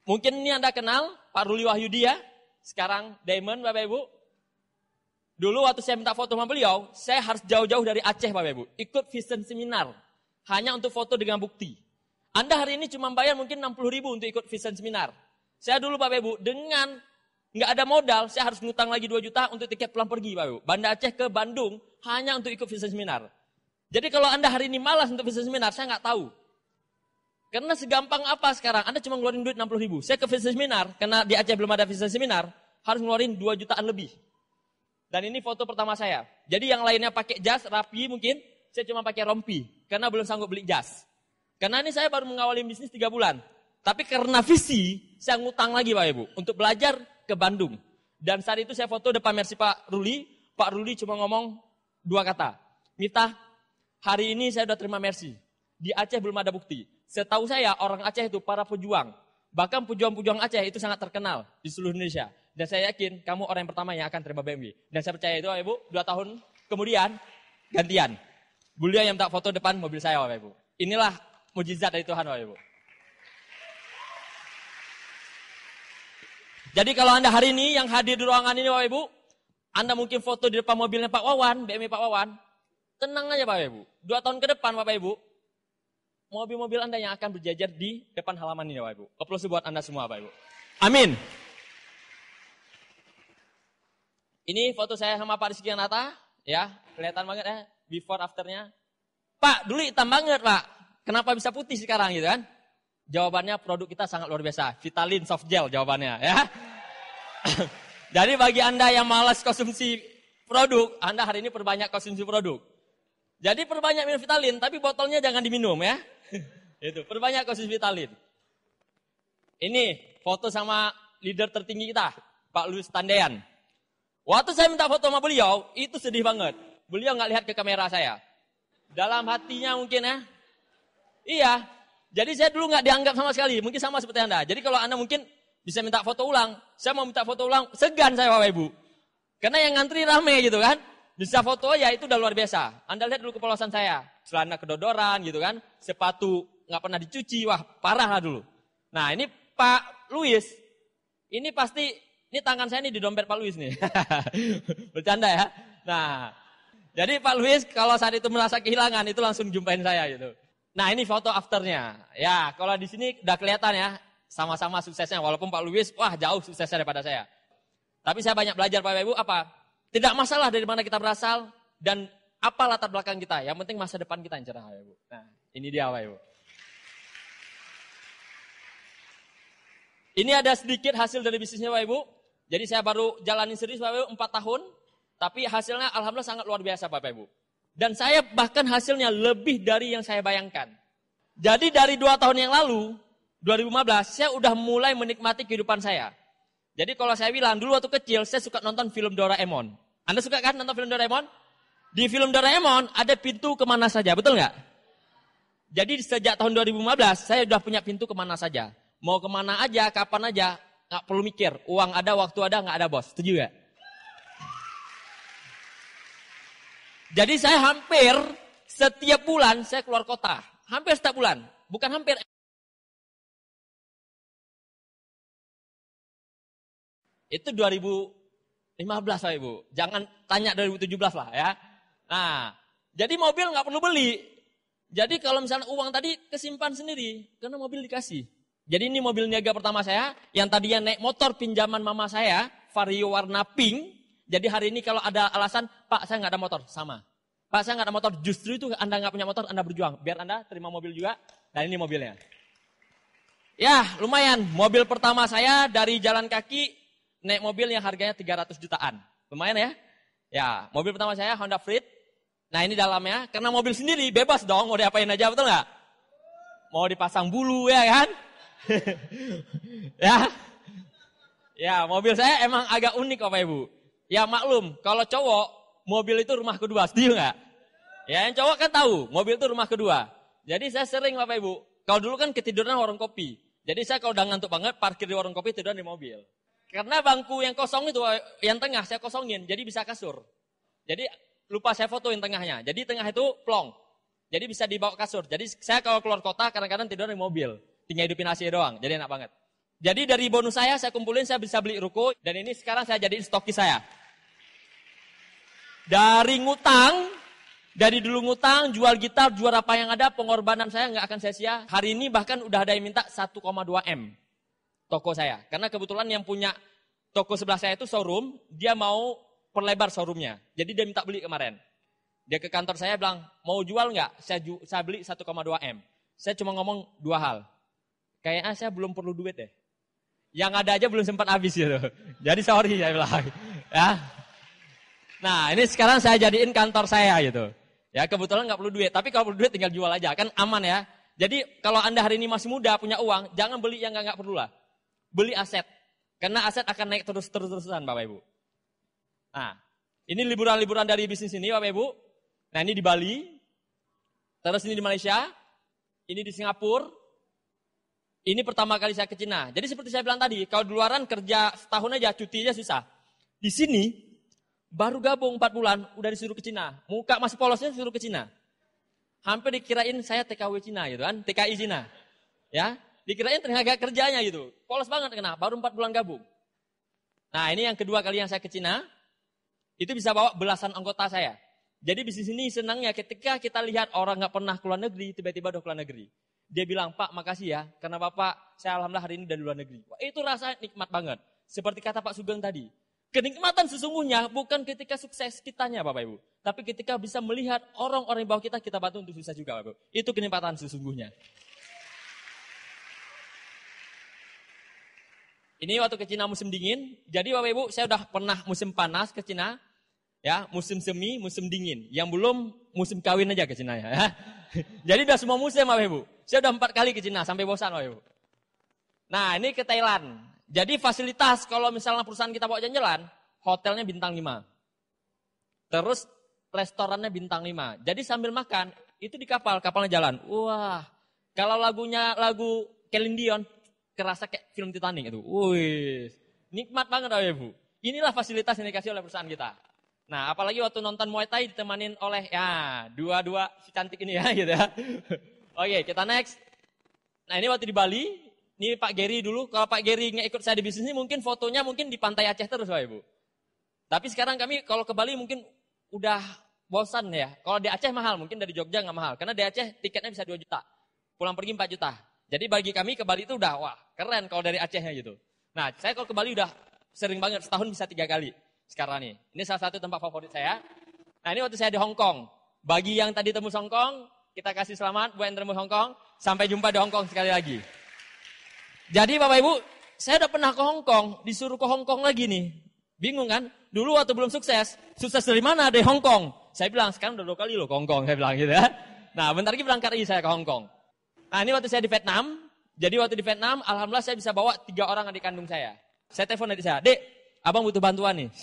Mungkin ini Anda kenal Pak Ruli Wahyudi ya, sekarang Diamond Bapak Ibu. Dulu waktu saya minta foto sama beliau, saya harus jauh-jauh dari Aceh Bapak Ibu. Ikut vision seminar, hanya untuk foto dengan bukti. Anda hari ini cuma bayar mungkin 60.000 untuk ikut vision seminar. Saya dulu Bapak Ibu, dengan nggak ada modal, saya harus ngutang lagi 2 juta untuk tiket pulang pergi Bapak Ibu. Banda Aceh ke Bandung, hanya untuk ikut vision seminar. Jadi kalau Anda hari ini malas untuk vision seminar, saya nggak tahu. Karena segampang apa sekarang, Anda cuma ngeluarin duit 60.000. Saya ke vision seminar, karena di Aceh belum ada vision seminar, harus ngeluarin 2 jutaan lebih. Dan ini foto pertama saya. Jadi yang lainnya pakai jas, rapi mungkin, saya cuma pakai rompi. Karena belum sanggup beli jas. Karena ini saya baru mengawali bisnis 3 bulan. Tapi karena visi, saya ngutang lagi Pak Ibu. Untuk belajar ke Bandung. Dan saat itu saya foto depan Mercy Pak Ruli. Pak Ruli cuma ngomong 2 kata. Miftah, hari ini saya sudah terima Mercy. Di Aceh belum ada bukti. Setahu saya orang Aceh itu para pejuang. Bahkan pejuang-pejuang Aceh itu sangat terkenal di seluruh Indonesia. Dan saya yakin kamu orang yang pertama yang akan terima BMW. Dan saya percaya itu Bapak Ibu, 2 tahun kemudian gantian. Beliau yang minta foto depan mobil saya Bapak Ibu. Inilah mujizat dari Tuhan Bapak Ibu. Jadi kalau Anda hari ini yang hadir di ruangan ini Bapak Ibu, Anda mungkin foto di depan mobilnya Pak Wawan, BMW Pak Wawan. Tenang aja Bapak Ibu. 2 tahun ke depan Bapak Ibu, mobil-mobil Anda yang akan berjajar di depan halaman ini Bapak Ibu. Aplaus buat Anda semua Bapak Ibu. Amin. Ini foto saya sama Pak Rizky Nata, ya, kelihatan banget ya, before afternya. Pak, dulu hitam banget Pak, kenapa bisa putih sekarang gitu kan? Jawabannya produk kita sangat luar biasa, Vitalin Soft Gel jawabannya ya. Jadi bagi Anda yang malas konsumsi produk, Anda hari ini perbanyak konsumsi produk. Jadi perbanyak minum Vitalin, tapi botolnya jangan diminum ya. Itu, perbanyak konsumsi Vitalin. Ini foto sama leader tertinggi kita, Pak Louis Tandean. Waktu saya minta foto sama beliau, itu sedih banget. Beliau nggak lihat ke kamera saya. Dalam hatinya mungkin ya. Iya. Jadi saya dulu nggak dianggap sama sekali. Mungkin sama seperti Anda. Jadi kalau Anda mungkin bisa minta foto ulang. Saya mau minta foto ulang, segan saya Bapak Ibu. Karena yang ngantri rame gitu kan. Bisa foto ya itu udah luar biasa. Anda lihat dulu kepolosan saya. Celana kedodoran gitu kan. Sepatu nggak pernah dicuci. Wah parah lah dulu. Nah ini Pak Louis. Ini pasti... Ini tangan saya ini di dompet Pak Louis nih. Bercanda ya. Nah, jadi Pak Louis kalau saat itu merasa kehilangan itu langsung jumpain saya gitu. Nah, ini foto afternya. Ya, kalau di sini udah kelihatan ya, sama-sama suksesnya. Walaupun Pak Louis, wah jauh suksesnya daripada saya. Tapi saya banyak belajar Bapak Ibu, apa? Tidak masalah dari mana kita berasal dan apa latar belakang kita. Yang penting masa depan kita yang cerah Bapak Ibu. Nah, ini dia Bapak Ibu. Ini ada sedikit hasil dari bisnisnya Bapak Ibu. Jadi saya baru jalanin serius Bapak Ibu 4 tahun, tapi hasilnya alhamdulillah sangat luar biasa Bapak Ibu. Dan saya bahkan hasilnya lebih dari yang saya bayangkan. Jadi dari 2 tahun yang lalu, 2015, saya udah mulai menikmati kehidupan saya. Jadi kalau saya bilang, dulu waktu kecil saya suka nonton film Doraemon. Anda suka kan nonton film Doraemon? Di film Doraemon ada pintu kemana saja, betul nggak? Jadi sejak tahun 2015, saya udah punya pintu kemana saja. Mau kemana aja, kapan aja. Nggak perlu mikir, uang ada, waktu ada, nggak ada bos. Setuju gak? Jadi saya hampir setiap bulan saya keluar kota. Hampir setiap bulan. Bukan hampir. Itu 2015 Pak Ibu. Jangan tanya 2017 lah ya. Nah, jadi mobil nggak perlu beli. Jadi kalau misalnya uang tadi kesimpan sendiri. Karena mobil dikasih. Jadi ini mobil niaga pertama saya, yang tadinya naik motor pinjaman mama saya, Vario warna pink. Jadi hari ini kalau ada alasan, Pak saya nggak ada motor, sama. Pak saya nggak ada motor, justru itu Anda nggak punya motor, Anda berjuang. Biar Anda terima mobil juga, dan ini mobilnya. Ya lumayan, mobil pertama saya dari jalan kaki, naik mobil yang harganya 300 jutaan. Lumayan ya. Ya, mobil pertama saya Honda Freed. Nah ini dalamnya, karena mobil sendiri bebas dong, mau diapain aja, betul nggak? Mau dipasang bulu ya kan? Ya, mobil saya emang agak unik Bapak Ibu. Ya maklum, kalau cowok mobil itu rumah kedua, setuju nggak? Ya yang cowok kan tahu, mobil itu rumah kedua. Jadi saya sering Bapak Ibu Kalau dulu kan ketiduran warung kopi. Jadi saya kalau udah ngantuk banget, parkir di warung kopi, tiduran di mobil. Karena bangku yang kosong itu, yang tengah saya kosongin, jadi bisa kasur. Jadi lupa saya foto yang tengahnya. Jadi tengah itu plong. Jadi bisa dibawa kasur. Jadi saya kalau keluar kota kadang-kadang tidur di mobil. Tinggal hidupin AC doang, jadi enak banget. Jadi dari bonus saya kumpulin, saya bisa beli ruko. Dan ini sekarang saya jadiin stoki saya. Dari ngutang, dari dulu ngutang, jual gitar, jual apa yang ada, pengorbanan saya nggak akan sia-sia. Hari ini bahkan udah ada yang minta 1,2 M toko saya. Karena kebetulan yang punya toko sebelah saya itu showroom, dia mau perlebar showroomnya. Jadi dia minta beli kemarin. Dia ke kantor saya bilang, mau jual nggak? Saya beli 1,2 M. Saya cuma ngomong 2 hal. Kayaknya saya belum perlu duit deh. Yang ada aja belum sempat habis gitu. Jadi sorry saya bilang. Ya. Nah ini sekarang saya jadiin kantor saya gitu. Ya kebetulan nggak perlu duit, tapi kalau perlu duit tinggal jual aja, kan aman ya. Jadi kalau Anda hari ini masih muda, punya uang, jangan beli yang nggak perlu lah. Beli aset, karena aset akan naik terus-terusan Bapak Ibu. Nah ini liburan-liburan dari bisnis ini Bapak Ibu. Nah ini di Bali, terus ini di Malaysia, ini di Singapura. Ini pertama kali saya ke Cina. Jadi seperti saya bilang tadi, kalau di luaran kerja setahun aja, cuti aja susah. Di sini baru gabung 4 bulan, udah disuruh ke Cina. Muka masih polosnya disuruh ke Cina. Hampir dikirain saya TKW Cina gitu kan, TKI Cina. Ya, dikirain tenaga kerjanya gitu. Polos banget kena, baru 4 bulan gabung. Nah ini yang kedua kali yang saya ke Cina, itu bisa bawa belasan anggota saya. Jadi bisnis ini senangnya ketika kita lihat orang gak pernah keluar negeri, tiba-tiba udah keluar negeri. Dia bilang, Pak makasih ya, karena Bapak saya alhamdulillah hari ini dari luar negeri. Wah, itu rasa nikmat banget. Seperti kata Pak Sugeng tadi. Kenikmatan sesungguhnya bukan ketika sukses kitanya Bapak Ibu. Tapi ketika bisa melihat orang-orang di bawah kita bantu untuk sukses juga Bapak Ibu. Itu kenikmatan sesungguhnya. Ini waktu ke Cina musim dingin. Jadi Bapak Ibu saya udah pernah musim panas ke Cina. Ya, musim semi, musim dingin. Yang belum musim kawin aja ke Cina ya. Jadi udah semua musim Bapak Ibu. Saya udah 4 kali ke Cina sampai bosan Bapak Ibu. Nah ini ke Thailand. Jadi fasilitas kalau misalnya perusahaan kita bawa jalan-jalan, hotelnya bintang 5. Terus restorannya bintang 5. Jadi sambil makan, itu di kapalnya jalan. Wah, kalau lagunya lagu Celine Dion, kerasa kayak film Titanic itu. Wih, nikmat banget Bapak Ibu. Inilah fasilitas yang dikasih oleh perusahaan kita. Nah, apalagi waktu nonton Muay Thai ditemanin oleh dua si cantik ini ya gitu ya. Oke, kita next. Nah, ini waktu di Bali. Ini Pak Gary dulu, kalau Pak Gary nggak ikut saya di bisnis ini mungkin fotonya mungkin di Pantai Aceh terus Bapak Ibu. Tapi sekarang kami kalau ke Bali mungkin udah bosan ya. Kalau di Aceh mahal, mungkin dari Jogja nggak mahal. Karena di Aceh tiketnya bisa 2 juta, pulang pergi 4 juta. Jadi bagi kami ke Bali itu udah wah keren kalau dari Acehnya gitu. Nah saya kalau ke Bali udah sering banget, setahun bisa 3 kali sekarang nih. Ini salah satu tempat favorit saya. Nah ini waktu saya di Hong Kong. Bagi yang tadi tembus Hong Kong, kita kasih selamat buat yang tembus Hong Kong. Sampai jumpa di Hong Kong sekali lagi. Jadi Bapak Ibu, saya udah pernah ke Hong Kong, disuruh ke Hong Kong lagi nih. Bingung kan? Dulu waktu belum sukses dari mana? Dari Hong Kong. Saya bilang, sekarang udah 2 kali loh ke Hong Kong, saya bilang gitu ya. Nah, bentar lagi berangkat lagi saya ke Hong Kong. Nah, ini waktu saya di Vietnam. Jadi waktu di Vietnam, alhamdulillah saya bisa bawa 3 orang adik kandung saya. Saya telepon adik saya, Dek, abang butuh bantuan nih.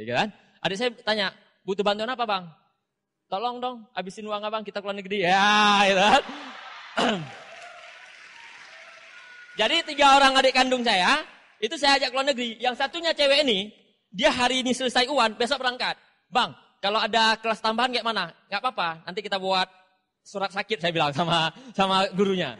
Gitu kan? Adik saya tanya, butuh bantuan apa bang? Tolong dong, habisin uang abang, kita keluar negeri. Ya, gitu kan? Jadi 3 orang adik kandung saya, itu saya ajak keluar negeri. Yang satunya cewek ini, dia hari ini selesai UAN, besok berangkat. Bang, kalau ada kelas tambahan kayak mana? Gak apa-apa, nanti kita buat surat sakit saya bilang sama gurunya.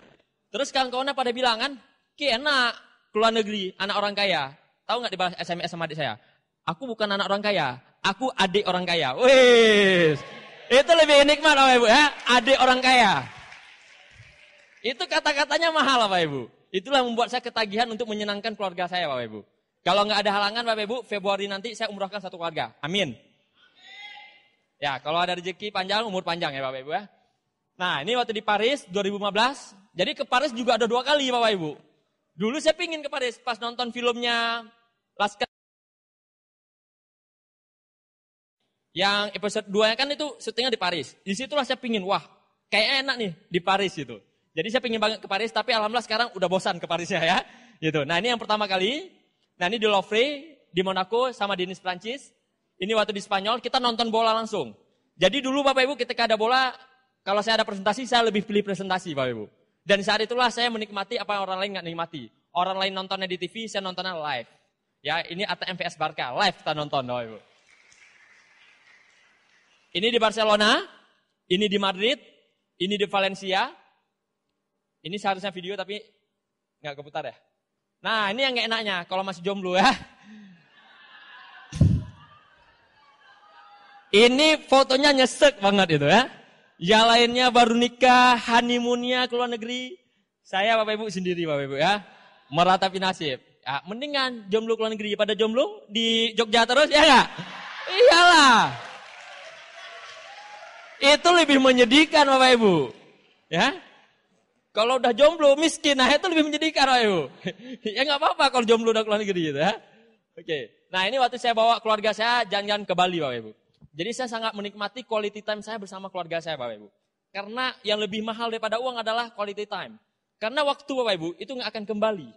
Terus kawan-kawannya pada bilang kan, Ki enak keluar negeri, anak orang kaya. Tahu gak dibalas SMS sama adik saya? Aku bukan anak orang kaya, aku adik orang kaya. Wih, itu lebih nikmat Bapak Ibu ya, adik orang kaya. Itu kata-katanya mahal Bapak Ibu. Itulah membuat saya ketagihan untuk menyenangkan keluarga saya Bapak Ibu. Kalau nggak ada halangan Bapak Ibu, Februari nanti saya umrahkan 1 keluarga. Amin. Ya, kalau ada rezeki panjang, umur panjang ya Bapak Ibu ya. Nah, ini waktu di Paris 2015. Jadi ke Paris juga ada 2 kali Bapak Ibu. Dulu saya pingin ke Paris pas nonton filmnya Laskar. Yang episode 2 kan itu syutingnya di Paris. Di situlah saya pingin, wah kayak enak nih di Paris gitu. Jadi saya pingin banget ke Paris, tapi alhamdulillah sekarang udah bosan ke Parisnya ya. Gitu. Nah ini yang pertama kali. Nah ini di Louvre, di Monaco sama di Nice Prancis. Ini waktu di Spanyol, kita nonton bola langsung. Jadi dulu Bapak Ibu ketika ada bola, kalau saya ada presentasi, saya lebih pilih presentasi Bapak Ibu. Dan saat itulah saya menikmati apa yang orang lain nggak nikmati. Orang lain nontonnya di TV, saya nontonnya live. Ya, ini ATM vs Barca, live kita nonton, Bapak Ibu. Ini di Barcelona, ini di Madrid, ini di Valencia. Ini seharusnya video tapi nggak keputar ya. Nah, ini yang nggak enaknya kalau masih jomblo ya. Ini fotonya nyesek banget itu ya. Yang lainnya baru nikah, honeymoonnya ke luar negeri. Saya Bapak Ibu sendiri Bapak Ibu ya. Meratapi nasib. Ya, mendingan jomblo ke luar negeri pada jomblo di Jogja terus ya nggak? Iyalah. Itu lebih menyedihkan Bapak Ibu. Ya. Kalau udah jomblo miskin, nah itu lebih menyedihkan Bapak Ibu. Ya nggak apa-apa kalau jomblo udah ke luar negeri gitu ya. Oke. Nah, ini waktu saya bawa keluarga saya jalan-jalan ke Bali Bapak Ibu. Jadi saya sangat menikmati quality time saya bersama keluarga saya Bapak Ibu. Karena yang lebih mahal daripada uang adalah quality time. Karena waktu Bapak Ibu itu nggak akan kembali.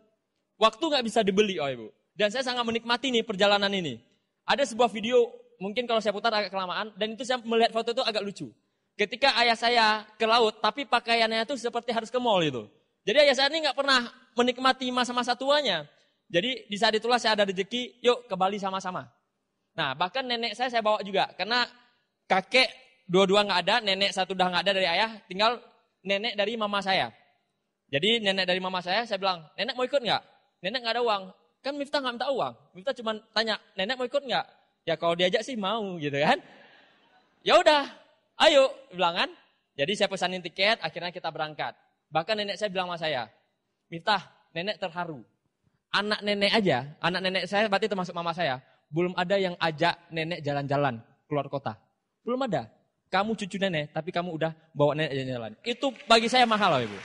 Waktu nggak bisa dibeli Bapak Ibu. Dan saya sangat menikmati nih perjalanan ini. Ada sebuah video, mungkin kalau saya putar agak kelamaan, dan itu saya melihat foto itu agak lucu. Ketika ayah saya ke laut, tapi pakaiannya itu seperti harus ke mall itu. Jadi ayah saya ini nggak pernah menikmati masa-masa tuanya. Jadi di saat itulah saya ada rezeki, yuk ke Bali sama-sama. Nah, bahkan nenek saya bawa juga. Karena kakek dua-dua nggak ada, nenek satu udah nggak ada dari ayah, tinggal nenek dari mama saya. Jadi nenek dari mama saya bilang, nenek mau ikut nggak? Nenek nggak ada uang. Kan Miftah nggak minta uang. Miftah cuma tanya, nenek mau ikut nggak? Ya kalau diajak sih mau gitu kan. Ya udah, ayo bilang kan. Jadi saya pesanin tiket, akhirnya kita berangkat. Bahkan nenek saya bilang sama saya, Miftah, nenek terharu. Anak nenek aja, anak nenek saya berarti termasuk mama saya. Belum ada yang ajak nenek jalan-jalan keluar kota. Belum ada. Kamu cucu nenek, tapi kamu udah bawa nenek jalan-jalan. Itu bagi saya mahal loh Ibu.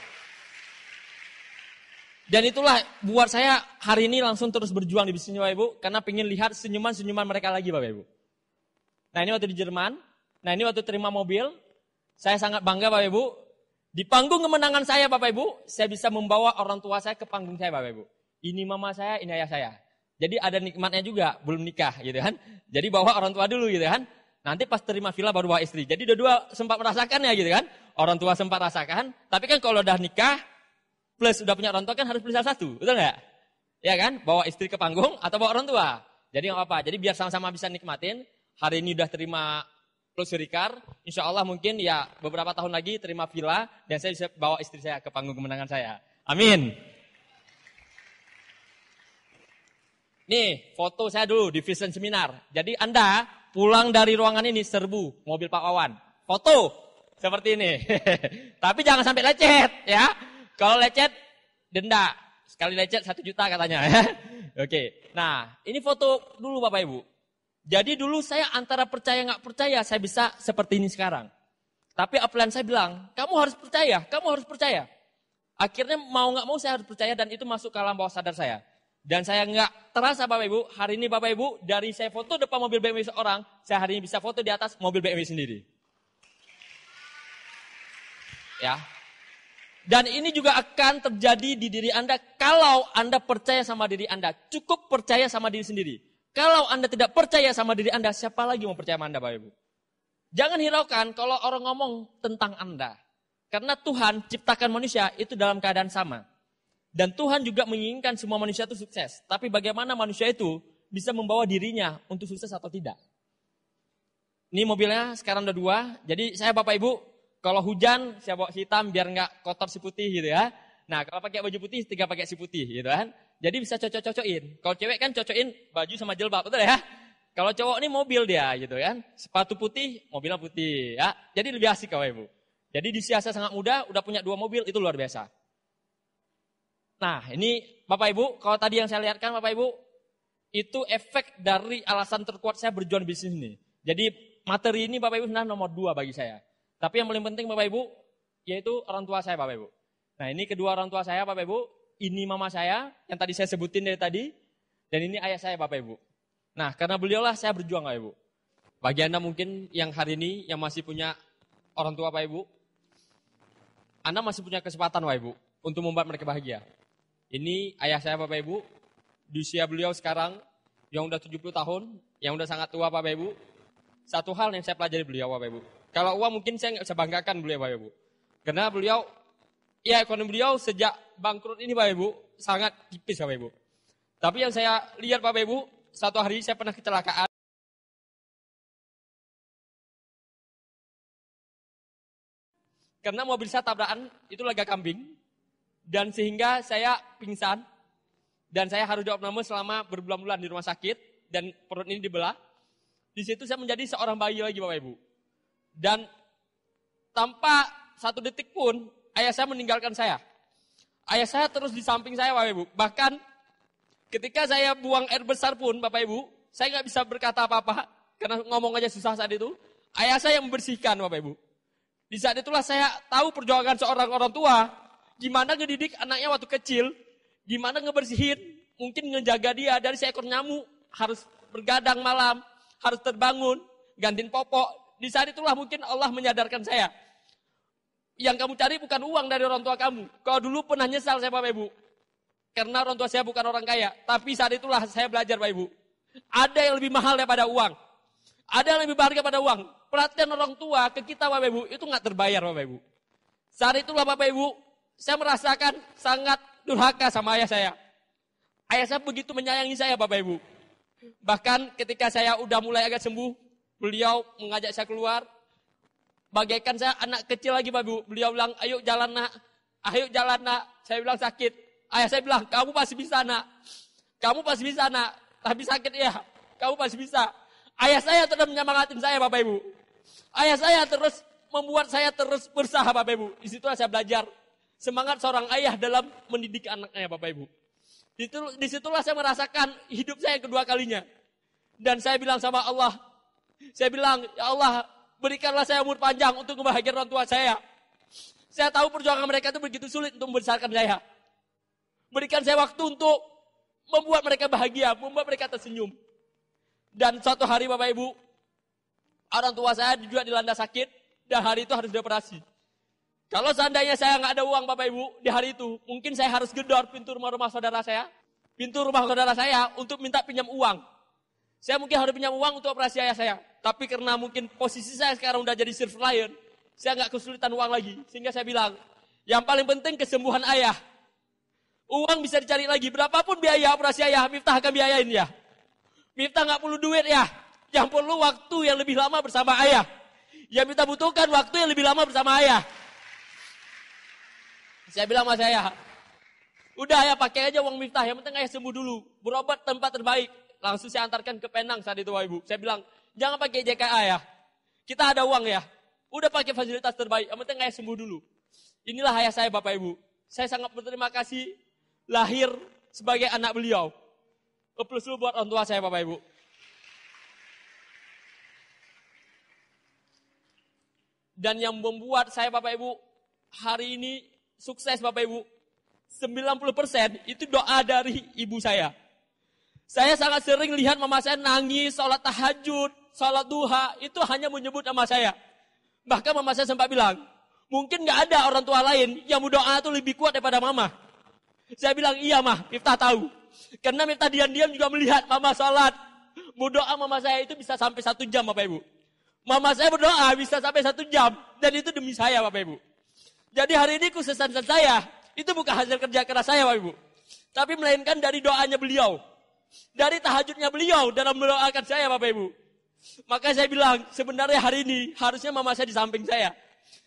Dan itulah buat saya hari ini langsung terus berjuang di bisnis Bapak Ibu. Karena pengen lihat senyuman-senyuman mereka lagi Bapak Ibu. Nah ini waktu di Jerman. Nah ini waktu terima mobil. Saya sangat bangga Bapak Ibu. Di panggung kemenangan saya Bapak Ibu. Saya bisa membawa orang tua saya ke panggung saya Bapak Ibu. Ini mama saya, ini ayah saya. Jadi ada nikmatnya juga, belum nikah gitu kan. Jadi bawa orang tua dulu gitu kan. Nanti pas terima villa baru bawa istri. Jadi dua-dua sempat merasakan ya gitu kan. Orang tua sempat rasakan. Tapi kan kalau udah nikah, plus udah punya orang tua kan harus beli salah satu. Betul nggak? Ya kan? Bawa istri ke panggung atau bawa orang tua. Jadi nggak apa-apa. Jadi biar sama-sama bisa nikmatin. Hari ini udah terima luxury car. Insya Allah mungkin ya beberapa tahun lagi terima villa. Dan saya bisa bawa istri saya ke panggung kemenangan saya. Amin. Nih, foto saya dulu di Vision Seminar. Jadi Anda pulang dari ruangan ini serbu mobil Pak Wawan. Foto seperti ini. Tapi jangan sampai lecet ya. Kalau lecet denda. Sekali lecet 1 juta katanya ya. Oke. Nah, ini foto dulu Bapak Ibu. Jadi dulu saya antara percaya nggak percaya saya bisa seperti ini sekarang. Tapi upline saya bilang, kamu harus percaya, kamu harus percaya. Akhirnya mau nggak mau saya harus percaya dan itu masuk ke alam bawah sadar saya. Dan saya nggak terasa Bapak Ibu, hari ini Bapak Ibu, dari saya foto depan mobil BMW seorang, saya hari ini bisa foto di atas mobil BMW sendiri. Ya. Dan ini juga akan terjadi di diri Anda kalau Anda percaya sama diri Anda. Cukup percaya sama diri sendiri. Kalau Anda tidak percaya sama diri Anda, siapa lagi mau percaya sama Anda Bapak Ibu? Jangan hiraukan kalau orang ngomong tentang Anda. Karena Tuhan ciptakan manusia itu dalam keadaan sama. Dan Tuhan juga menginginkan semua manusia itu sukses. Tapi bagaimana manusia itu bisa membawa dirinya untuk sukses atau tidak. Ini mobilnya sekarang udah 2. Jadi saya Bapak Ibu, kalau hujan saya bawa hitam biar nggak kotor si putih gitu ya. Nah kalau pakai baju putih, 3 pakai si putih gitu kan. Jadi bisa cocok-cocokin. Kalau cewek kan cocokin baju sama jilbab, betul ya. Kalau cowok ini mobil dia gitu kan. Sepatu putih, mobilnya putih ya. Jadi lebih asik Bapak Ibu. Jadi di usia sangat muda udah punya 2 mobil itu luar biasa. Nah ini Bapak Ibu, kalau tadi yang saya lihatkan Bapak Ibu, itu efek dari alasan terkuat saya berjuang bisnis ini. Jadi materi ini Bapak Ibu sebenarnya nomor 2 bagi saya. Tapi yang paling penting Bapak Ibu, yaitu orang tua saya Bapak Ibu. Nah ini kedua orang tua saya Bapak Ibu, ini mama saya yang tadi saya sebutin dari tadi, dan ini ayah saya Bapak Ibu. Nah karena beliaulah saya berjuang Bapak Ibu. Bagi Anda mungkin yang hari ini yang masih punya orang tua Bapak Ibu, Anda masih punya kesempatan Bapak Ibu untuk membuat mereka bahagia. Ini ayah saya Bapak Ibu, di usia beliau sekarang yang udah 70 tahun, yang udah sangat tua Bapak Ibu. Satu hal yang saya pelajari beliau Bapak Ibu. Kalau uang mungkin saya nggak bisa banggakan beliau Bapak Ibu. Karena beliau Ya ekonomi beliau sejak bangkrut ini Bapak Ibu sangat tipis Bapak Ibu. Tapi yang saya lihat Bapak Ibu, satu hari saya pernah kecelakaan. Karena mobil saya tabrakan itu laga kambing. Dan sehingga saya pingsan. Dan saya harus diopname selama berbulan-bulan di rumah sakit. Dan perut ini dibelah. Di situ saya menjadi seorang bayi lagi Bapak Ibu. Dan tanpa satu detik pun ayah saya meninggalkan saya. Ayah saya terus di samping saya Bapak Ibu. Bahkan ketika saya buang air besar pun Bapak Ibu, saya nggak bisa berkata apa-apa. Karena ngomong aja susah saat itu. Ayah saya yang membersihkan Bapak Ibu. Di saat itulah saya tahu perjuangan seorang orang tua. Gimana ngedidik anaknya waktu kecil. Gimana ngebersihin. Mungkin ngejaga dia dari seekor nyamuk. Harus bergadang malam. Harus terbangun. Gantiin popok. Di saat itulah mungkin Allah menyadarkan saya. Yang kamu cari bukan uang dari orang tua kamu. Kalau dulu pernah nyesal saya Bapak Ibu. Karena orang tua saya bukan orang kaya. Tapi saat itulah saya belajar Bapak Ibu. Ada yang lebih mahal daripada uang. Ada yang lebih berharga pada uang. Perhatian orang tua ke kita Bapak Ibu itu nggak terbayar Bapak Ibu. Saat itulah Bapak Ibu, saya merasakan sangat durhaka sama ayah saya. Ayah saya begitu menyayangi saya Bapak Ibu. Bahkan ketika saya udah mulai agak sembuh, beliau mengajak saya keluar. Bagaikan saya anak kecil lagi Bapak Ibu. Beliau bilang, ayo jalan nak. Ayo jalan nak. Saya bilang sakit. Ayah saya bilang, kamu pasti bisa nak. Kamu pasti bisa nak. Tapi sakit ya. Kamu pasti bisa. Ayah saya terus menyemangatin saya Bapak Ibu. Ayah saya terus membuat saya terus berusaha Bapak Ibu. Di situ saya belajar semangat seorang ayah dalam mendidik anaknya Bapak Ibu. Di situlah saya merasakan hidup saya kedua kalinya. Dan saya bilang sama Allah. Saya bilang, ya Allah berikanlah saya umur panjang untuk membahagiakan orang tua saya. Saya tahu perjuangan mereka itu begitu sulit untuk membesarkan saya. Berikan saya waktu untuk membuat mereka bahagia, membuat mereka tersenyum. Dan suatu hari Bapak Ibu, orang tua saya juga dilanda sakit, dan hari itu harus dioperasi. Kalau seandainya saya nggak ada uang Bapak Ibu, di hari itu, mungkin saya harus gedor pintu rumah saudara saya, untuk minta pinjam uang. Saya mungkin harus pinjam uang untuk operasi ayah saya. Tapi karena mungkin posisi saya sekarang udah jadi silver lion, saya nggak kesulitan uang lagi. Sehingga saya bilang, yang paling penting kesembuhan ayah. Uang bisa dicari lagi, berapapun biaya operasi ayah, Miftah akan biayain ya. Miftah nggak perlu duit ya. Yang perlu waktu yang lebih lama bersama ayah. Yang Miftah butuhkan waktu yang lebih lama bersama ayah. Saya bilang sama saya, udah ya pakai aja uang Miftah. Yang penting ayah sembuh dulu. Berobat tempat terbaik. Langsung saya antarkan ke Penang saat itu Bapak Ibu. Saya bilang, jangan pakai JKA ya. Kita ada uang ya. Udah pakai fasilitas terbaik. Yang penting ayah sembuh dulu. Inilah ayah saya Bapak Ibu. Saya sangat berterima kasih lahir sebagai anak beliau. Plus dulu buat orang tua saya Bapak Ibu. Dan yang membuat saya Bapak Ibu hari ini sukses Bapak Ibu. 90% itu doa dari ibu saya. Saya sangat sering lihat mama saya nangis, sholat tahajud, sholat duha. Itu hanya menyebut nama saya. Bahkan mama saya sempat bilang, mungkin gak ada orang tua lain yang berdoa itu lebih kuat daripada mama. Saya bilang, iya mah, Miftah tahu. Karena Miftah diam-diam juga melihat mama sholat. Berdoa mama saya itu bisa sampai 1 jam Bapak Ibu. Mama saya berdoa bisa sampai 1 jam. Dan itu demi saya Bapak Ibu. Jadi hari ini kesuksesan saya, itu bukan hasil kerja keras saya Bapak Ibu. Tapi melainkan dari doanya beliau. Dari tahajudnya beliau dalam mendoakan saya Bapak Ibu. Maka saya bilang, sebenarnya hari ini harusnya mama saya di samping saya.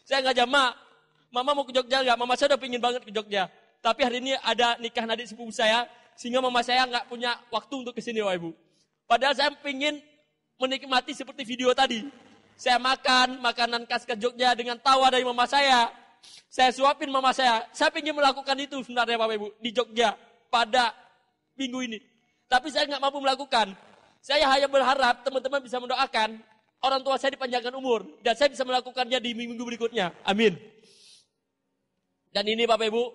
Saya ngajak mama mau ke Jogja nggak? Mama saya udah pingin banget ke Jogja. Tapi hari ini ada nikah adik sepupu saya, sehingga mama saya nggak punya waktu untuk kesini Bapak Ibu. Padahal saya pingin menikmati seperti video tadi. Saya makan makanan khas ke Jogja dengan tawa dari mama saya. Saya suapin mama saya. Saya pingin melakukan itu sebenarnya Bapak Ibu di Jogja pada minggu ini. Tapi saya nggak mampu melakukan. Saya hanya berharap teman-teman bisa mendoakan orang tua saya dipanjangkan umur. Dan saya bisa melakukannya di minggu berikutnya. Amin. Dan ini Bapak Ibu,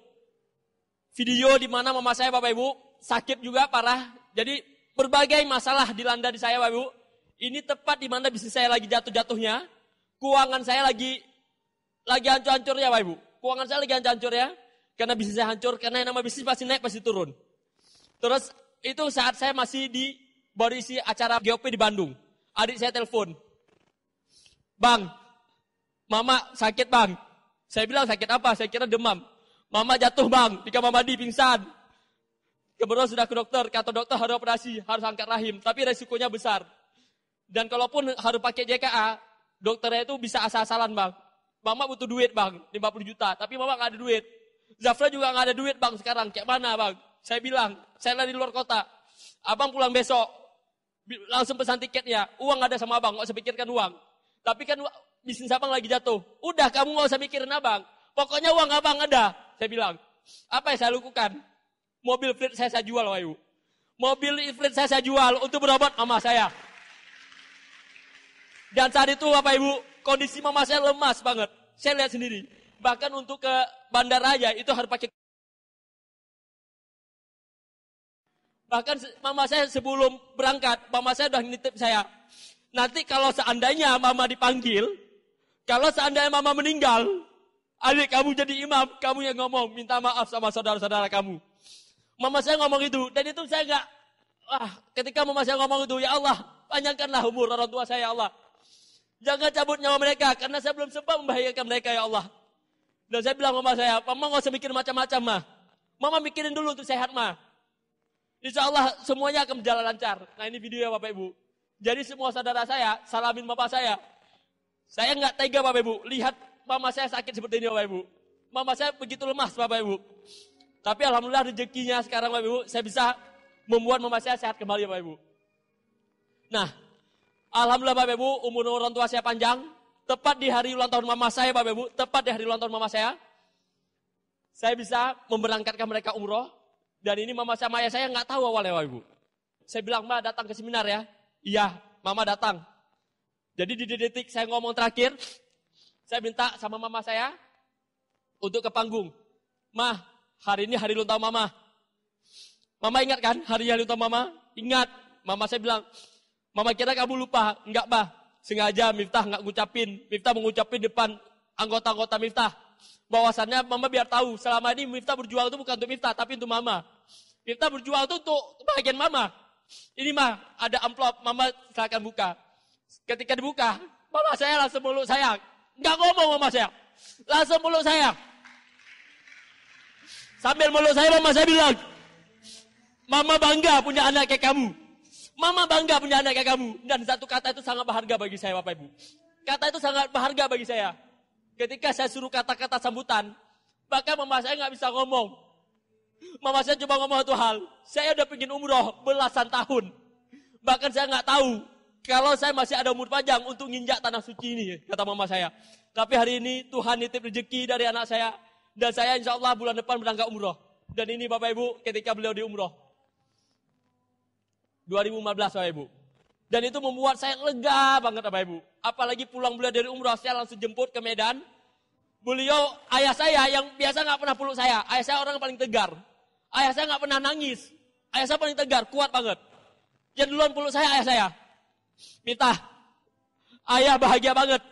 video di mana mama saya Bapak Ibu sakit juga parah. Jadi berbagai masalah dilanda di saya Bapak Ibu. Ini tepat di mana bisnis saya lagi jatuh-jatuhnya. Keuangan saya lagi hancur-hancurnya Bapak Ibu. Keuangan saya lagi hancur ya. Karena bisnis saya hancur. Karena yang nama bisnis pasti naik pasti turun. Terus itu saat saya masih baru isi acara GOP di Bandung. Adik saya telepon. Bang, mama sakit bang. Saya bilang sakit apa? Saya kira demam. Mama jatuh bang, di kamar mandi pingsan. Kemudian sudah ke dokter, kata dokter harus operasi, harus angkat rahim. Tapi resikonya besar. Dan kalaupun harus pakai JKA, dokternya itu bisa asal-asalan bang. Mama butuh duit bang, 50 juta. Tapi mama gak ada duit. Zafra juga gak ada duit bang sekarang. Kayak mana bang? Saya bilang, saya lagi di luar kota. Abang pulang besok. Langsung pesan tiketnya. Uang ada sama abang, gak usah pikirkan uang. Tapi kan bisnis abang lagi jatuh. Udah kamu gak usah mikirin abang. Pokoknya uang abang ada. Saya bilang, apa yang saya lakukan? Mobil fleet saya jual, Bapak Ibu. Mobil fleet saya jual untuk berobat mama saya. Dan saat itu, Bapak Ibu, kondisi mama saya lemas banget. Saya lihat sendiri. Bahkan untuk ke bandara aja, itu harus pakai. Bahkan mama saya sebelum berangkat, mama saya udah nitip saya. Nanti kalau seandainya mama dipanggil, kalau seandainya mama meninggal, adik kamu jadi imam, kamu yang ngomong, minta maaf sama saudara-saudara kamu. Mama saya ngomong itu, dan itu saya enggak, ketika mama saya ngomong itu, ya Allah, panjangkanlah umur orang tua saya, ya Allah. Jangan cabut nyawa mereka, karena saya belum sempat membahayakan mereka, ya Allah. Dan saya bilang mama saya, mama nggak usah mikir macam-macam, mah. Mama mikirin dulu untuk sehat, mah. Insya Allah semuanya akan berjalan lancar. Nah ini video ya Bapak Ibu. Jadi semua saudara saya, salamin bapak saya. Saya nggak tega Bapak Ibu, lihat mama saya sakit seperti ini Bapak Ibu. Mama saya begitu lemas Bapak Ibu. Tapi alhamdulillah rezekinya sekarang Bapak Ibu, saya bisa membuat mama saya sehat kembali Bapak Ibu. Nah, alhamdulillah Bapak Ibu, umur orang tua saya panjang. Tepat di hari ulang tahun mama saya Bapak Ibu, tepat di hari ulang tahun mama saya bisa memberangkatkan mereka umroh. Dan ini mama sama ayah saya nggak tahu awalnya Bapak Ibu. Saya bilang, Ma datang ke seminar ya. Iya, mama datang. Jadi di detik saya ngomong terakhir, saya minta sama mama saya untuk ke panggung. Ma, hari ini hari ulang tahun mama. Mama ingat kan hari ulang tahun mama? Ingat. Mama saya bilang, mama kira kamu lupa. Enggak, Bah. Sengaja Miftah nggak ngucapin. Miftah mengucapin depan anggota-anggota Miftah. Bahwasannya mama biar tahu, selama ini Miftah berjuang itu bukan untuk Miftah, tapi untuk mama. Miftah berjuang itu untuk bagian mama. Ini mah, ada amplop, mama silakan buka. Ketika dibuka, mama saya langsung meluk saya. Nggak ngomong mama saya. Langsung meluk saya. Sambil meluk saya, mama saya bilang, Mama bangga punya anak kayak kamu. Mama bangga punya anak kayak kamu. Dan satu kata itu sangat berharga bagi saya Bapak Ibu. Kata itu sangat berharga bagi saya. Ketika saya suruh kata-kata sambutan, bahkan mama saya nggak bisa ngomong. Mama saya cuma ngomong satu hal, saya udah pengen umroh belasan tahun. Bahkan saya nggak tahu kalau saya masih ada umur panjang untuk nginjak tanah suci ini, kata mama saya. Tapi hari ini Tuhan nitip rezeki dari anak saya, dan saya insya Allah bulan depan berangkat umroh. Dan ini Bapak Ibu ketika beliau di umroh 2015 Bapak Ibu. Dan itu membuat saya lega banget Bapak Ibu. Apalagi pulang beliau dari umroh, saya langsung jemput ke Medan. Beliau, ayah saya yang biasa nggak pernah peluk saya. Ayah saya orang yang paling tegar. Ayah saya nggak pernah nangis. Ayah saya paling tegar, kuat banget. Yang duluan peluk saya, ayah saya. Miftah, ayah bahagia banget.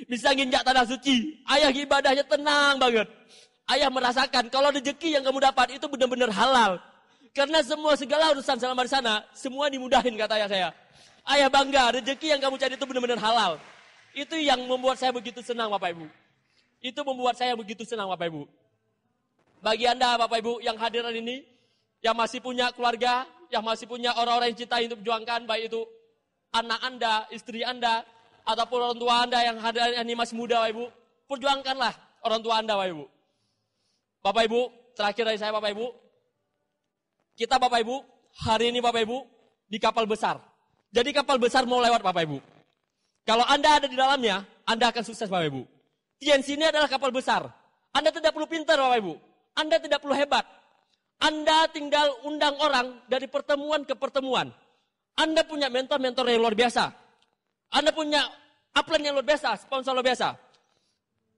Bisa nginjak tanah suci. Ayah ibadahnya tenang banget. Ayah merasakan kalau rezeki yang kamu dapat itu benar-benar halal. Karena semua segala urusan selama di sana, semua dimudahin kata ayah saya. Ayah bangga, rezeki yang kamu cari itu benar-benar halal. Itu yang membuat saya begitu senang Bapak Ibu. Itu membuat saya begitu senang Bapak Ibu. Bagi Anda Bapak Ibu yang hadiran ini, yang masih punya keluarga, yang masih punya orang-orang yang cintai untuk perjuangkan, baik itu anak Anda, istri Anda, ataupun orang tua Anda yang hadirin ini masih muda Bapak Ibu, perjuangkanlah orang tua Anda Bapak Ibu. Bapak Ibu, terakhir dari saya Bapak Ibu, kita Bapak Ibu, hari ini Bapak Ibu, di kapal besar. Jadi kapal besar mau lewat Bapak Ibu. Kalau Anda ada di dalamnya, Anda akan sukses Bapak Ibu. TNC ini adalah kapal besar. Anda tidak perlu pintar Bapak Ibu. Anda tidak perlu hebat. Anda tinggal undang orang dari pertemuan ke pertemuan. Anda punya mentor-mentor yang luar biasa. Anda punya upline yang luar biasa, sponsor luar biasa.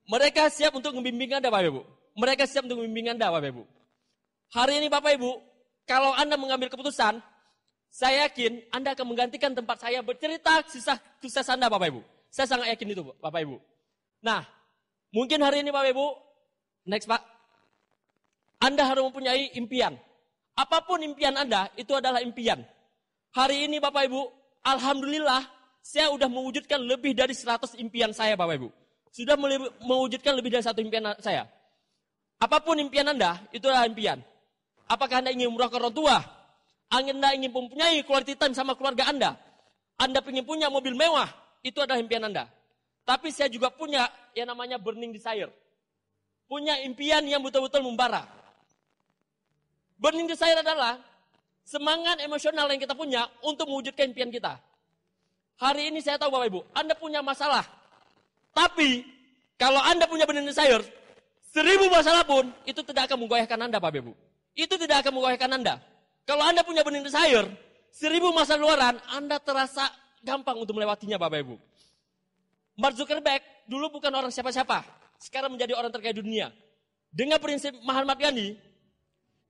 Mereka siap untuk membimbing Anda Bapak Ibu. Mereka siap untuk membimbing Anda Bapak Ibu. Hari ini Bapak Ibu, kalau Anda mengambil keputusan, saya yakin Anda akan menggantikan tempat saya bercerita kisah sukses Anda Bapak Ibu. Saya sangat yakin itu Bapak Ibu. Nah, mungkin hari ini Bapak Ibu, next Pak, Anda harus mempunyai impian. Apapun impian Anda, itu adalah impian. Hari ini Bapak Ibu, alhamdulillah, saya sudah mewujudkan lebih dari 100 impian saya Bapak Ibu. Sudah mewujudkan lebih dari 1 impian saya. Apapun impian Anda, itu adalah impian. Apakah Anda ingin umrah ke orang tua? Anda ingin mempunyai quality time sama keluarga Anda? Anda ingin punya mobil mewah? Itu adalah impian Anda. Tapi saya juga punya yang namanya burning desire. Punya impian yang betul-betul membara. Burning desire adalah semangat emosional yang kita punya untuk mewujudkan impian kita. Hari ini saya tahu Bapak Ibu, Anda punya masalah. Tapi, kalau Anda punya burning desire, 1000 masalah pun, itu tidak akan menggoyahkan Anda Bapak Ibu. Itu tidak akan menggoyahkan Anda. Kalau Anda punya burning desire, 1000 masalah luaran, Anda terasa gampang untuk melewatinya Bapak Ibu. Mark Zuckerberg dulu bukan orang siapa-siapa. Sekarang menjadi orang terkaya dunia. Dengan prinsip Mahatma Gandhi,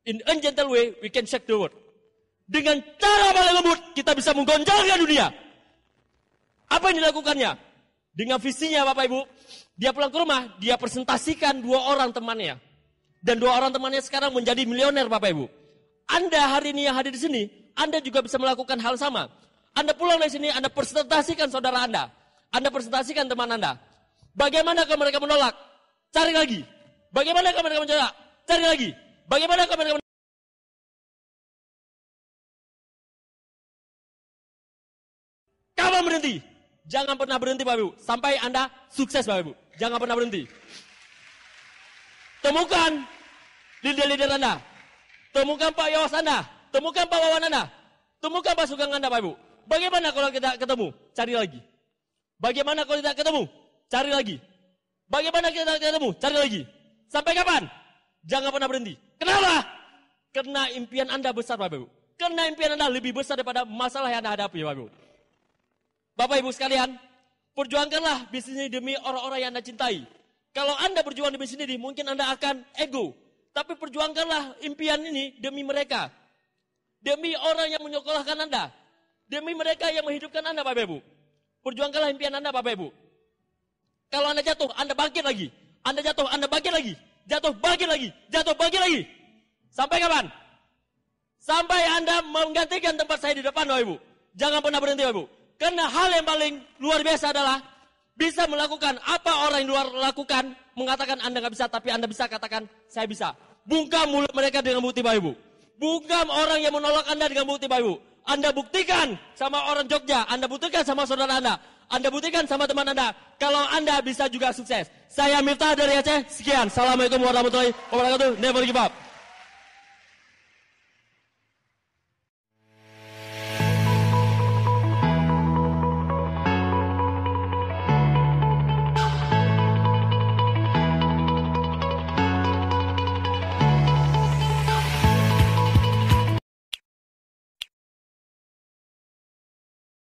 in a gentle way, we can shake the world. Dengan cara paling lembut, kita bisa menggonjalkan dunia. Apa yang dilakukannya? Dengan visinya Bapak Ibu, dia pulang ke rumah, dia presentasikan 2 orang temannya. Dan 2 orang temannya sekarang menjadi milioner Bapak Ibu. Anda hari ini yang hadir di sini, Anda juga bisa melakukan hal sama. Anda pulang dari sini, Anda presentasikan saudara Anda. Anda presentasikan teman Anda. Bagaimana kalau mereka menolak? Cari lagi. Bagaimana kalau mereka menolak? Cari lagi. Bagaimana kalau mereka menolak? Kapan berhenti? Jangan pernah berhenti Bapak Ibu. Sampai Anda sukses Bapak Ibu. Jangan pernah berhenti. Temukan leader-leader Anda. Temukan Pak Yawas Anda. Temukan Pak Wawan Anda. Temukan Pak Sugeng Anda Bapak Ibu. Bagaimana kalau kita ketemu? Cari lagi. Bagaimana kalau tidak ketemu? Cari lagi. Bagaimana kita ketemu? Cari lagi. Sampai kapan? Jangan pernah berhenti. Kenapa? Karena impian Anda besar Bapak Ibu. Karena impian Anda lebih besar daripada masalah yang Anda hadapi Bapak Ibu. Bapak Ibu sekalian, perjuangkanlah bisnis ini demi orang-orang yang Anda cintai. Kalau Anda berjuang di bisnis ini, mungkin Anda akan ego. Tapi perjuangkanlah impian ini demi mereka. Demi orang yang menyekolahkan Anda. Demi mereka yang menghidupkan Anda Bapak Ibu. Perjuangkanlah impian Anda Bapak Ibu. Kalau Anda jatuh, Anda bangkit lagi. Anda jatuh, Anda bangkit lagi. Jatuh, bangkit lagi. Jatuh, bangkit lagi. Sampai kapan? Sampai Anda menggantikan tempat saya di depan Bapak Ibu. Jangan pernah berhenti Bapak Ibu. Karena hal yang paling luar biasa adalah bisa melakukan apa orang yang luar lakukan, mengatakan Anda nggak bisa, tapi Anda bisa katakan saya bisa. Bungkam mulut mereka dengan bukti Bapak Ibu. Bungkam orang yang menolak Anda dengan bukti Bapak Ibu. Anda buktikan sama orang Jogja, Anda buktikan sama saudara Anda buktikan sama teman Anda, kalau Anda bisa juga sukses. Saya Miftah dari Aceh, sekian. Assalamualaikum warahmatullahi wabarakatuh. Never give up.